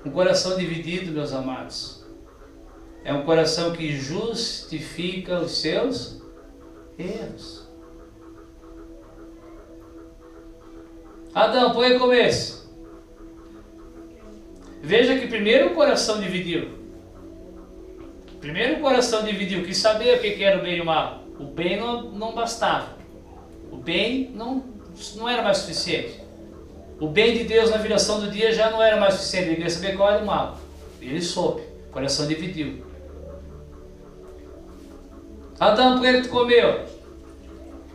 Um coração dividido, meus amados, é um coração que justifica os seus erros. Adão, põe começo. Veja que primeiro o coração dividiu. Primeiro o coração dividiu, quis saber o que era o bem e o mal. O bem não bastava. O bem não era mais suficiente. O bem de Deus na viração do dia já não era mais suficiente. Ele queria saber qual era o mal. Ele soube. O coração dividiu. Adão, por que tu comeu?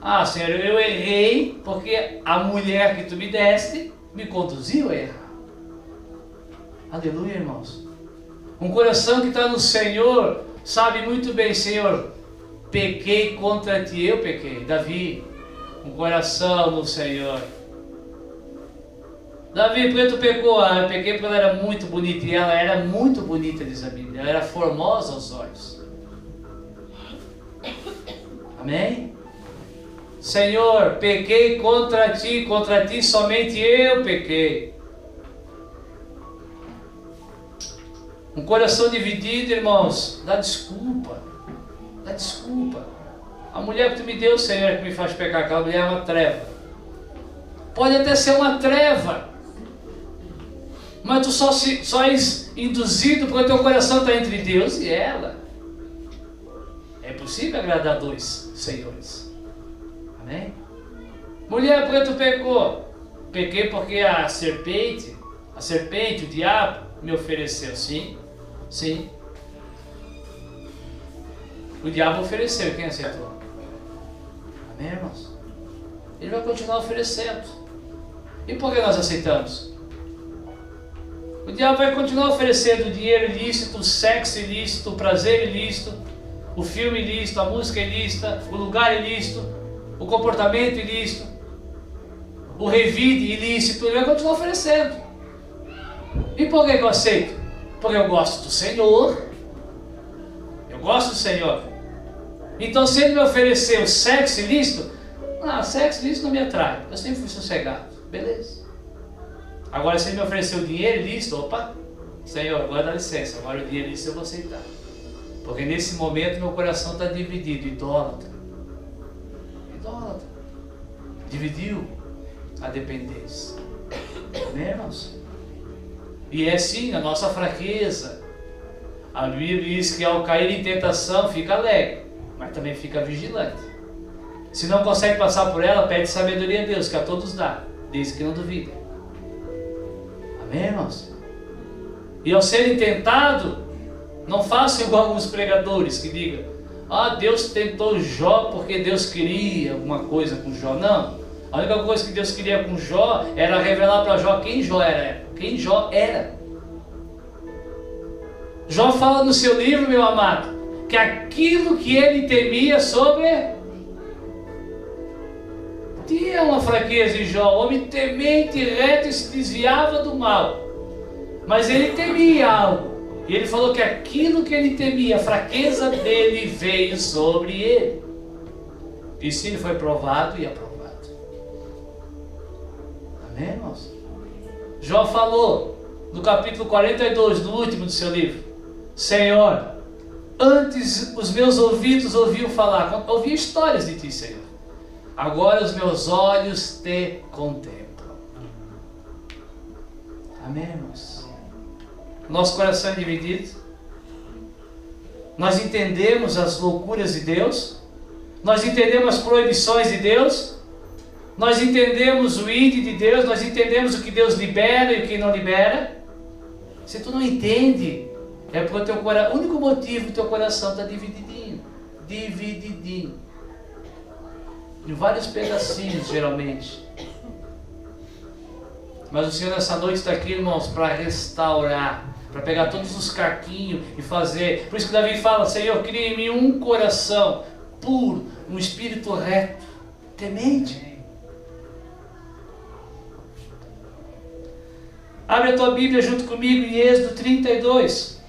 Ah, Senhor, eu errei porque a mulher que tu me deste me conduziu a errar. Aleluia, irmãos. Um coração que está no Senhor sabe muito bem, Senhor, pequei contra ti, eu pequei. Davi, um coração no Senhor. Davi, por que tu pecou? Ah, eu pequei porque ela era muito bonita. E ela era muito bonita, diz a Bíblia. Ela era formosa aos olhos. Amém? Senhor, pequei contra ti somente eu pequei. coração dividido, irmãos, dá desculpa. Dá desculpa. A mulher que tu me deu, Senhor, que me faz pecar, aquela mulher é uma treva. Pode até ser uma treva, mas tu só és induzido porque o teu coração está entre Deus e ela. É possível agradar dois senhores. Amém? Mulher, por que tu pecou? Pequei porque a serpente, o diabo, me ofereceu. Sim, sim. O diabo ofereceu, quem aceitou? Amém, irmãos? Ele vai continuar oferecendo. E por que nós aceitamos? O diabo vai continuar oferecendo o dinheiro ilícito, o sexo ilícito, o prazer ilícito, o filme ilícito, a música ilícita, o lugar ilícito, o comportamento ilícito, o revide ilícito. Ele vai continuar oferecendo. E por que eu aceito? Porque eu gosto do Senhor. Eu gosto do Senhor. Então, se ele me oferecer o sexo ilícito, sexo ilícito não me atrai. Eu sempre fui sossegado. Beleza. Agora, se ele me oferecer o dinheiro ilícito, opa, Senhor, agora dá licença. Agora o dinheiro ilícito eu vou aceitar. Porque nesse momento meu coração está dividido. Idólatra. Idólatra. Dividiu a dependência. Amém, irmãos? E é sim a nossa fraqueza. A Bíblia diz que ao cair em tentação fica alegre, mas também fica vigilante. Se não consegue passar por ela, pede sabedoria a Deus, que a todos dá, desde que não duvide. Amém, irmãos? E ao serem tentado, não façam igual alguns pregadores que digam: Deus tentou Jó porque Deus queria alguma coisa com Jó. Não. A única coisa que Deus queria com Jó era revelar para Jó quem Jó era. Quem Jó era. Jó fala no seu livro, meu amado, que aquilo que ele temia sobre... Tinha uma fraqueza em Jó, homem temente e reto, e se desviava do mal. Mas ele temia algo. E ele falou que aquilo que ele temia, a fraqueza dele, veio sobre ele. E sim, ele foi provado e aprovado. Amém, irmãos? Jó falou no capítulo 42, no último do seu livro: Senhor, antes os meus ouvidos ouviam falar, ouviam histórias de ti, Senhor. Agora os meus olhos te contemplam. Amém, irmãos? Nosso coração é dividido. Nós entendemos as loucuras de Deus. Nós entendemos as proibições de Deus. Nós entendemos o id de Deus. Nós entendemos o que Deus libera e o que não libera. Se tu não entende, é porque o único motivo do teu coração está divididinho. Divididinho. Em vários pedacinhos, geralmente. Mas o Senhor nessa noite está aqui, irmãos, para restaurar, para pegar todos os caquinhos e fazer. Por isso que Davi fala: Senhor, cria em mim um coração puro, um espírito reto, temente. Abre a tua Bíblia junto comigo em Êxodo 32.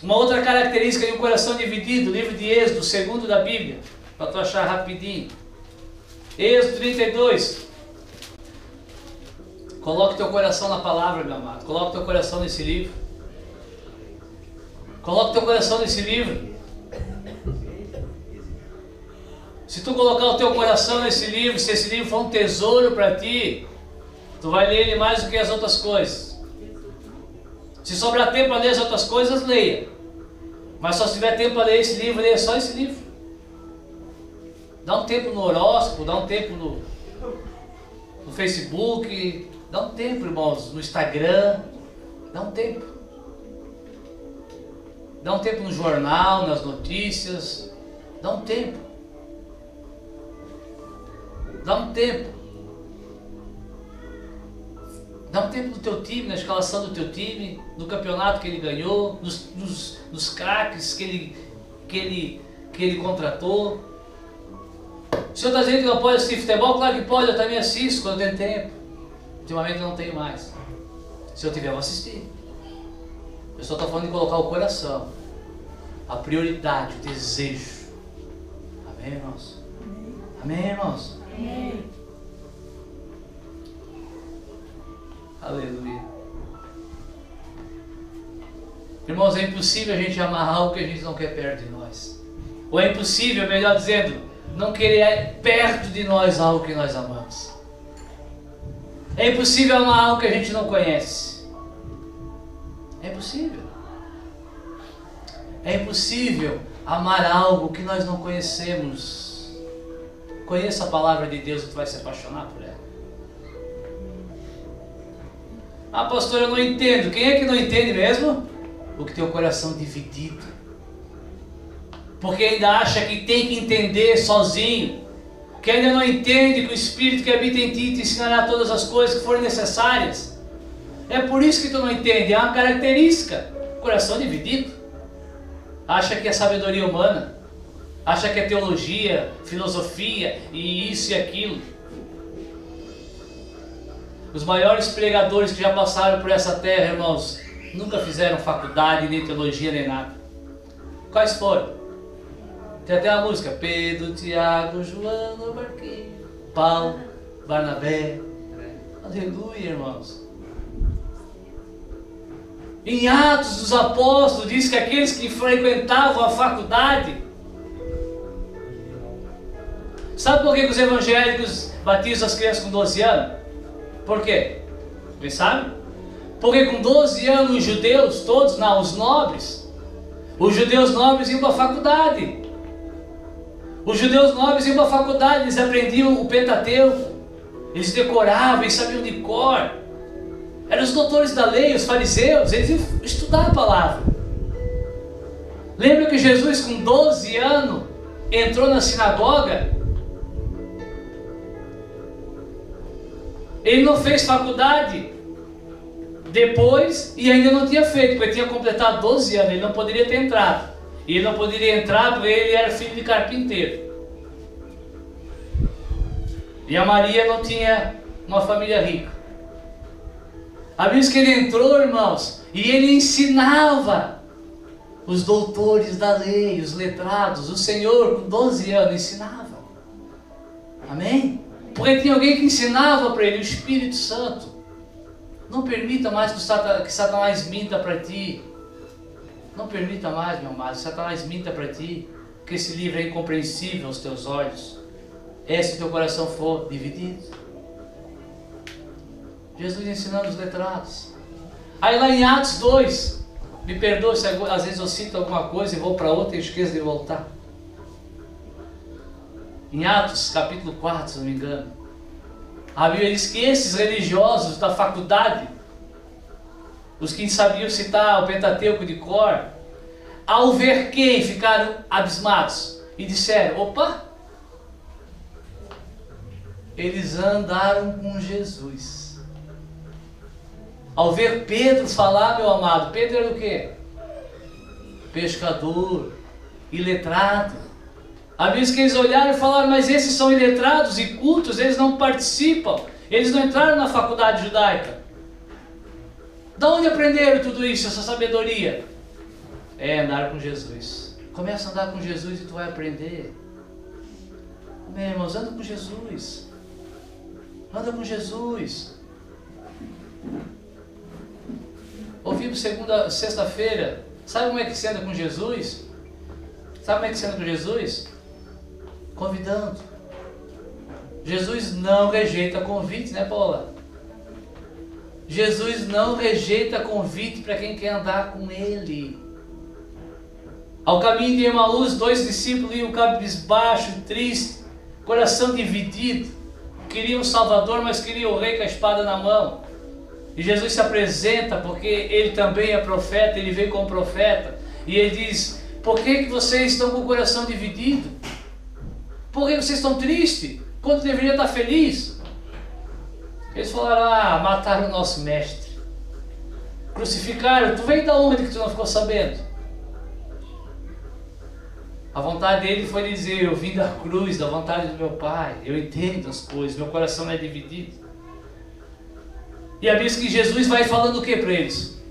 Uma outra característica de um coração dividido, livro de Êxodo, segundo da Bíblia, para tu achar rapidinho. Êxodo 32. Coloque teu coração na palavra, meu amado. Coloque teu coração nesse livro. Coloque teu coração nesse livro. Se tu colocar o teu coração nesse livro, se esse livro for um tesouro para ti, tu vai ler ele mais do que as outras coisas. Se sobrar tempo para ler as outras coisas, leia. Mas só se tiver tempo para ler esse livro, leia só esse livro. Dá um tempo no horóscopo, dá um tempo no Facebook, dá um tempo, irmãos, no Instagram, dá um tempo. Dá um tempo no jornal, nas notícias, dá um tempo. Dá um tempo. Dá um tempo no teu time, na escalação do teu time, no campeonato que ele ganhou, nos craques que ele contratou. O senhor está dizendo que não pode assistir futebol? Claro que pode, eu também assisto quando eu tenho tempo. Ultimamente eu não tenho mais. Se eu tiver, eu vou assistir. Eu só estou falando de colocar o coração, a prioridade, o desejo. Amém, irmãos? Amém, irmãos? Amém. Aleluia. Irmãos, é impossível a gente amar algo que a gente não quer perto de nós. Ou é impossível, melhor dizendo, não querer perto de nós algo que nós amamos. É impossível amar algo que a gente não conhece. É impossível. É impossível amar algo que nós não conhecemos. Conheça a palavra de Deus e tu vai se apaixonar por ela. Ah, pastor, eu não entendo. Quem é que não entende mesmo? O que tem o coração dividido. Porque ainda acha que tem que entender sozinho. Que ainda não entende que o Espírito que habita em ti te ensinará todas as coisas que forem necessárias. É por isso que tu não entende. É uma característica. Coração dividido. Acha que é sabedoria humana. Acha que é teologia, filosofia e isso e aquilo. Os maiores pregadores que já passaram por essa terra, irmãos, nunca fizeram faculdade, nem teologia, nem nada. Quais foram? Tem até a música: Pedro, Tiago, João, Marquinhos, Paulo, Barnabé. Aleluia, irmãos. Em Atos dos Apóstolos diz que aqueles que frequentavam a faculdade. Sabe por que os evangélicos batizam as crianças com 12 anos? Por quê? Vocês sabem? Porque com 12 anos os judeus, todos, não, os nobres, os judeus nobres iam para a faculdade. Os judeus nobres iam para a faculdade, eles aprendiam o Pentateuco, eles decoravam, eles sabiam de cor. Eram os doutores da lei, os fariseus, eles iam estudar a palavra. Lembra que Jesus com 12 anos entrou na sinagoga? Ele não fez faculdade depois e ainda não tinha feito, porque ele tinha completado 12 anos, ele não poderia ter entrado. E ele não poderia entrar porque ele era filho de carpinteiro. E a Maria não tinha uma família rica. A Bíblia diz que ele entrou, irmãos, e ele ensinava os doutores da lei, os letrados. O Senhor, com 12 anos, ensinava. Amém? Porque tinha alguém que ensinava para ele, o Espírito Santo. Não permita mais que Satanás minta para ti. Não permita mais, meu amado, que Satanás minta para ti. Que esse livro é incompreensível aos teus olhos. Se o teu coração for dividido. Jesus ensinando os letrados. Aí lá em Atos 2, me perdoe se às vezes eu cito alguma coisa e vou para outra e esqueço de voltar. Em Atos, capítulo 4, se não me engano, a Bíblia diz que esses religiosos da faculdade, os que sabiam citar o Pentateuco de cor, ao ver quem, ficaram abismados e disseram: opa, eles andaram com Jesus. Ao ver Pedro falar, meu amado, Pedro era o quê? Pescador, iletrado. A Bíblia diz que eles olharam e falaram: mas esses são iletrados e cultos, eles não participam, eles não entraram na faculdade judaica. Da onde aprenderam tudo isso, essa sabedoria? Andaram com Jesus. Começa a andar com Jesus e tu vai aprender. Amém, irmãos? Anda com Jesus. Anda com Jesus. Ouvimos sexta-feira. Sabe como é que se anda com Jesus? Sabe como é que se anda com Jesus? Convidando. Jesus não rejeita convite, né, Paula? Jesus não rejeita convite para quem quer andar com Ele. Ao caminho de Emaús, 2 discípulos iam cabisbaixo, triste, coração dividido. Queriam um Salvador, mas queriam o rei com a espada na mão. E Jesus se apresenta, porque Ele também é profeta, Ele veio como profeta. E Ele diz: por que vocês estão com o coração dividido? Por que vocês estão tristes? Quando deveria estar feliz? Eles falaram: mataram o nosso mestre. Crucificaram. Tu veio da onde que tu não ficou sabendo? A vontade dele foi dizer: eu vim da cruz, da vontade do meu Pai. Eu entendo as coisas, meu coração não é dividido. E a Bíblia diz que Jesus vai falando o que para eles?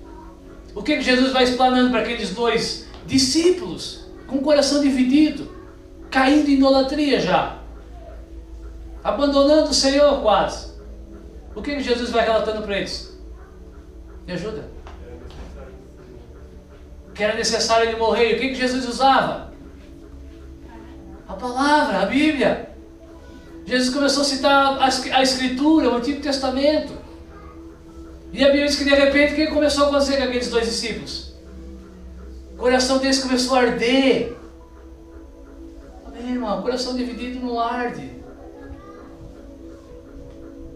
O que Jesus vai explanando para aqueles 2 discípulos com o coração dividido, caindo em idolatria já, abandonando o Senhor quase? O que Jesus vai relatando para eles? Me ajuda. que era necessário ele morrer. E o que Jesus usava? A palavra, a Bíblia. Jesus começou a citar a Escritura, o Antigo Testamento. E a Bíblia diz que de repente, o que começou a acontecer com aqueles dois discípulos? O coração deles começou a arder. Amém, irmão? O coração dividido não arde.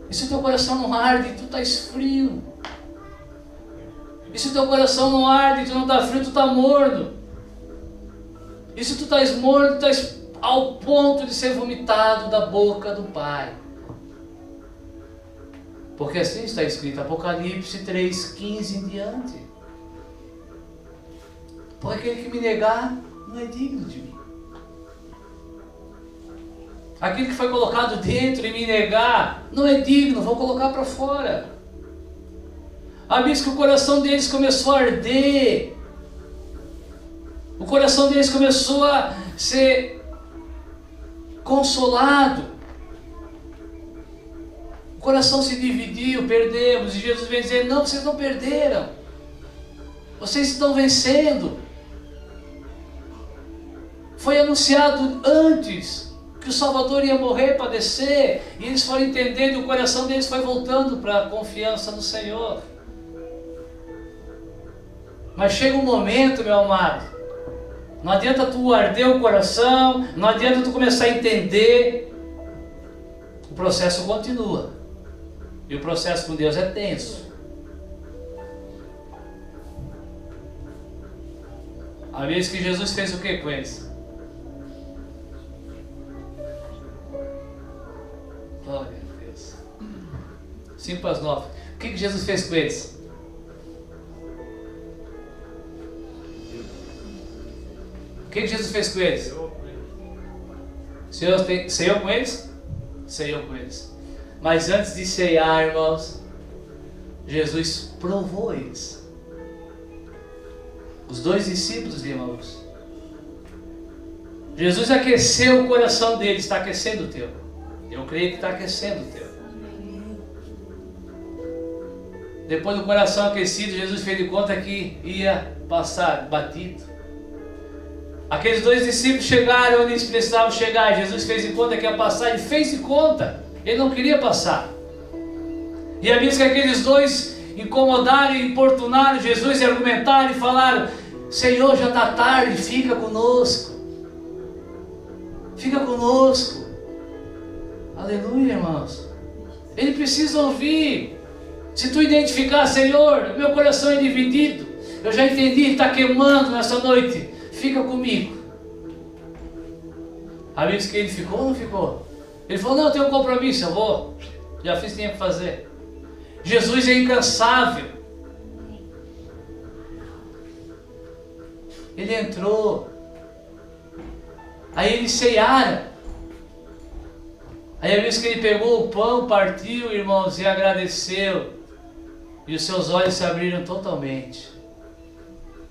E se o teu coração não arde, tu estás frio. E se o teu coração não arde, tu não está frio, tu está morno. E se tu estás morno, tu estás ao ponto de ser vomitado da boca do Pai. Porque assim está escrito, Apocalipse 3:15 em diante. Porque aquele que me negar não é digno de mim. Aquele que foi colocado dentro e me negar não é digno, vou colocar para fora. A Bíblia diz que o coração deles começou a arder. O coração deles começou a ser consolado. O coração se dividiu, perdemos. E Jesus vem dizer, não, vocês não perderam. Vocês estão vencendo. Foi anunciado antes que o Salvador ia morrer, padecer. E eles foram entendendo, e o coração deles foi voltando para a confiança no Senhor. Mas chega um momento, meu amado, não adianta tu arder o coração, não adianta tu começar a entender, o processo continua. E o processo com Deus é tenso. A vez que Jesus fez o que com eles? Glória a Deus. 5:9. O que Jesus fez com eles? O que Jesus fez com eles? Ceiou com eles? Ceiou com eles. Mas antes de ceiar, irmãos, Jesus provou eles. Os dois discípulos de Emaús. Jesus aqueceu o coração deles, está aquecendo o teu. Eu creio que está aquecendo o teu. Depois do coração aquecido, Jesus fez de conta que ia passar batido. Aqueles dois discípulos chegaram onde eles precisavam chegar. Jesus fez de conta que ia passar. Ele fez de conta. Ele não queria passar. E a Bíblia diz que aqueles dois incomodaram e importunaram Jesus e argumentaram e falaram: Senhor, já está tarde, fica conosco. Fica conosco. Aleluia, irmãos. Ele precisa ouvir. Se tu identificar, Senhor, meu coração é dividido. Eu já entendi, está queimando nessa noite. Fica comigo. A Bíblia diz que ele ficou ou não ficou? Ele falou, não, eu tenho um compromisso, eu vou. Já fiz, tinha que fazer. Jesus é incansável. Ele entrou. Aí eles ceiaram. Aí a Bíblia diz que ele pegou o pão, partiu, irmãos, e agradeceu. E os seus olhos se abriram totalmente.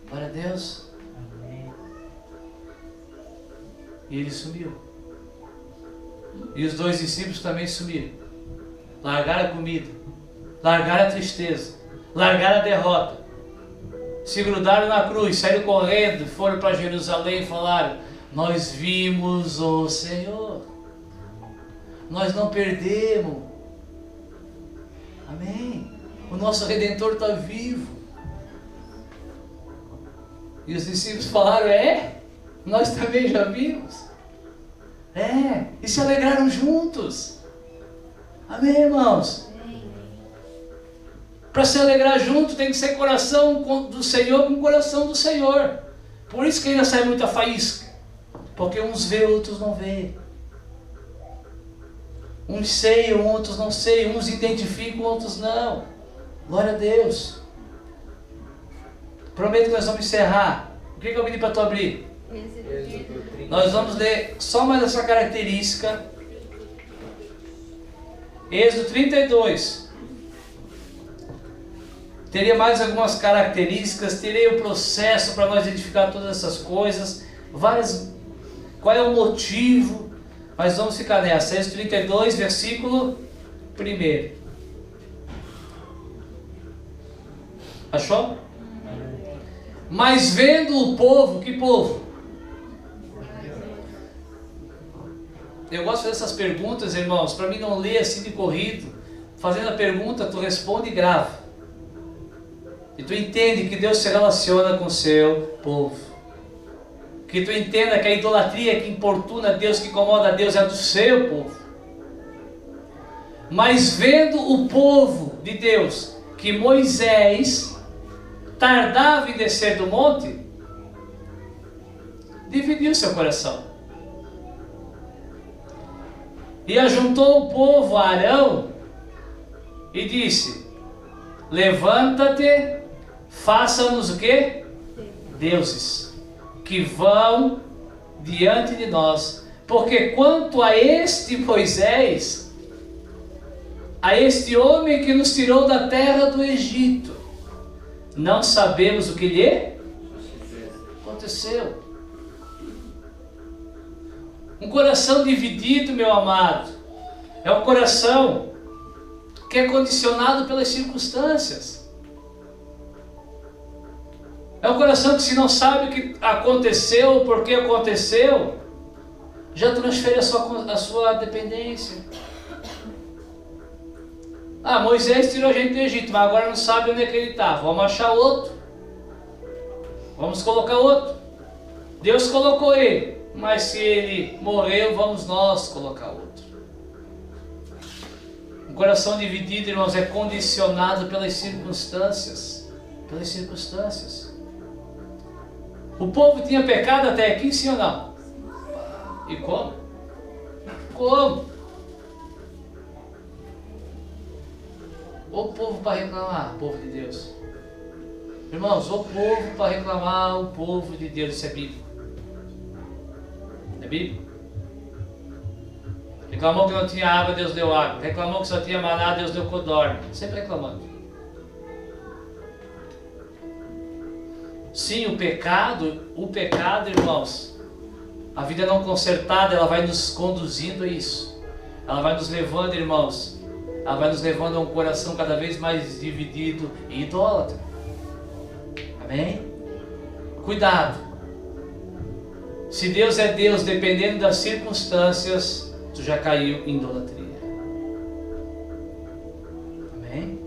Glória a Deus. E ele sumiu. E os dois discípulos também sumiram. Largaram a comida. Largaram a tristeza. Largaram a derrota. Se grudaram na cruz. Saíram correndo. Foram para Jerusalém e falaram: nós vimos o Senhor. Nós não perdemos. Amém. O nosso Redentor está vivo. E os discípulos falaram: é? Nós também já vimos. É, e se alegraram juntos. Amém, irmãos? Para se alegrar junto tem que ser coração do Senhor com coração do Senhor. Por isso que ainda sai muita faísca. Porque uns vê, outros não vê. Uns ceiam, outros não ceiam. Uns identificam, outros não. Glória a Deus. Prometo que nós vamos encerrar. O que eu pedi para tu abrir? Nós vamos ler só mais essa característica. Êxodo 32. Teria mais algumas características, teria o processo para nós identificar todas essas coisas, qual é o motivo, mas vamos ficar nessa. Êxodo 32, versículo 1. Achou? Mas vendo o povo, que povo? Eu gosto de fazer essas perguntas, irmãos, para mim não ler assim de corrido. Fazendo a pergunta, tu responde e grava. E tu entende que Deus se relaciona com o seu povo. Que tu entenda que a idolatria que importuna a Deus, que incomoda a Deus, é do seu povo. Mas vendo o povo de Deus, que Moisés tardava em descer do monte, dividiu seu coração. E ajuntou o povo a Arão e disse: levanta-te, faça-nos o quê? Deuses, que vão diante de nós. Porque quanto a este Moisés, a este homem que nos tirou da terra do Egito, não sabemos o que lhe aconteceu. Um coração dividido, meu amado, é um coração que é condicionado pelas circunstâncias. É um coração que, se não sabe o que aconteceu, o porquê aconteceu, já transfere a sua dependência. Ah, Moisés tirou a gente do Egito, mas agora não sabe onde é que ele está. Vamos achar outro. Vamos colocar outro. Deus colocou ele, mas se ele morreu, vamos nós colocar outro. Um coração dividido, irmãos, é condicionado pelas circunstâncias. Pelas circunstâncias. O povo tinha pecado até aqui, sim ou não? E como? Como? O povo para reclamar, o povo de Deus. Irmãos, o povo para reclamar, o povo de Deus. Isso é bíblico. É bíblico. Reclamou que não tinha água, Deus deu água. Reclamou que só tinha maná, Deus deu codorna. Sempre reclamando. Sim, o pecado, irmãos, a vida não consertada, ela vai nos conduzindo a isso. Ela vai nos levando, irmãos, ela vai nos levando a um coração cada vez mais dividido e idólatra. Amém? Cuidado. Se Deus é Deus, dependendo das circunstâncias, tu já caiu em idolatria. Amém?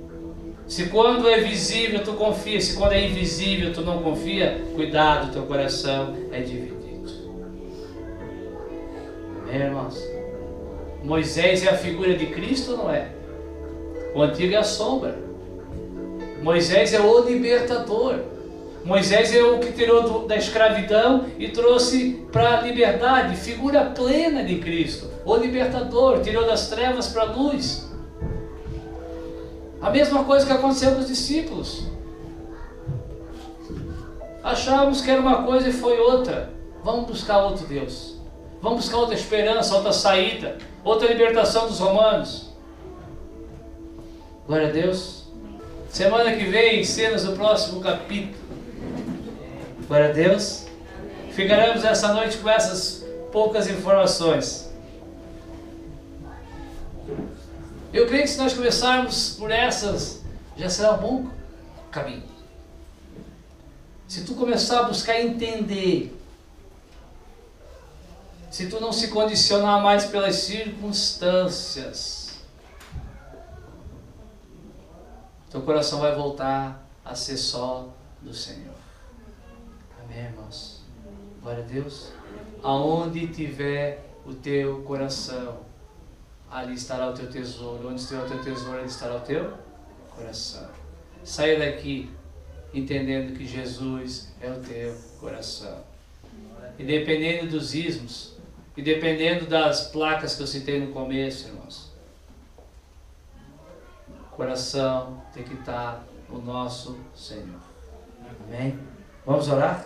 Se quando é visível tu confia, se quando é invisível tu não confia, cuidado, teu coração é dividido. Amém, irmãos? Moisés é a figura de Cristo ou não é? O antigo é a sombra. Moisés é o libertador. Moisés é o que tirou da escravidão e trouxe para a liberdade, figura plena de Cristo. O libertador, tirou das trevas para a luz. A mesma coisa que aconteceu com os discípulos. Achávamos que era uma coisa e foi outra. Vamos buscar outro Deus. Vamos buscar outra esperança, outra saída, outra libertação dos romanos. Glória a Deus. Semana que vem, cenas do próximo capítulo. Glória a Deus. Ficaremos essa noite com essas poucas informações. Eu creio que se nós começarmos por essas, já será um bom caminho. Se tu começar a buscar entender, se tu não se condicionar mais pelas circunstâncias, teu coração vai voltar a ser só do Senhor. Amém, irmãos? Glória a Deus. Aonde tiver o teu coração, ali estará o teu tesouro. Onde estiver o teu tesouro, ali estará o teu coração. Saia daqui entendendo que Jesus é o teu coração. E dependendo dos ismos, e dependendo das placas que eu citei no começo, irmãos, o coração tem que estar no nosso Senhor. Amém? Vamos orar?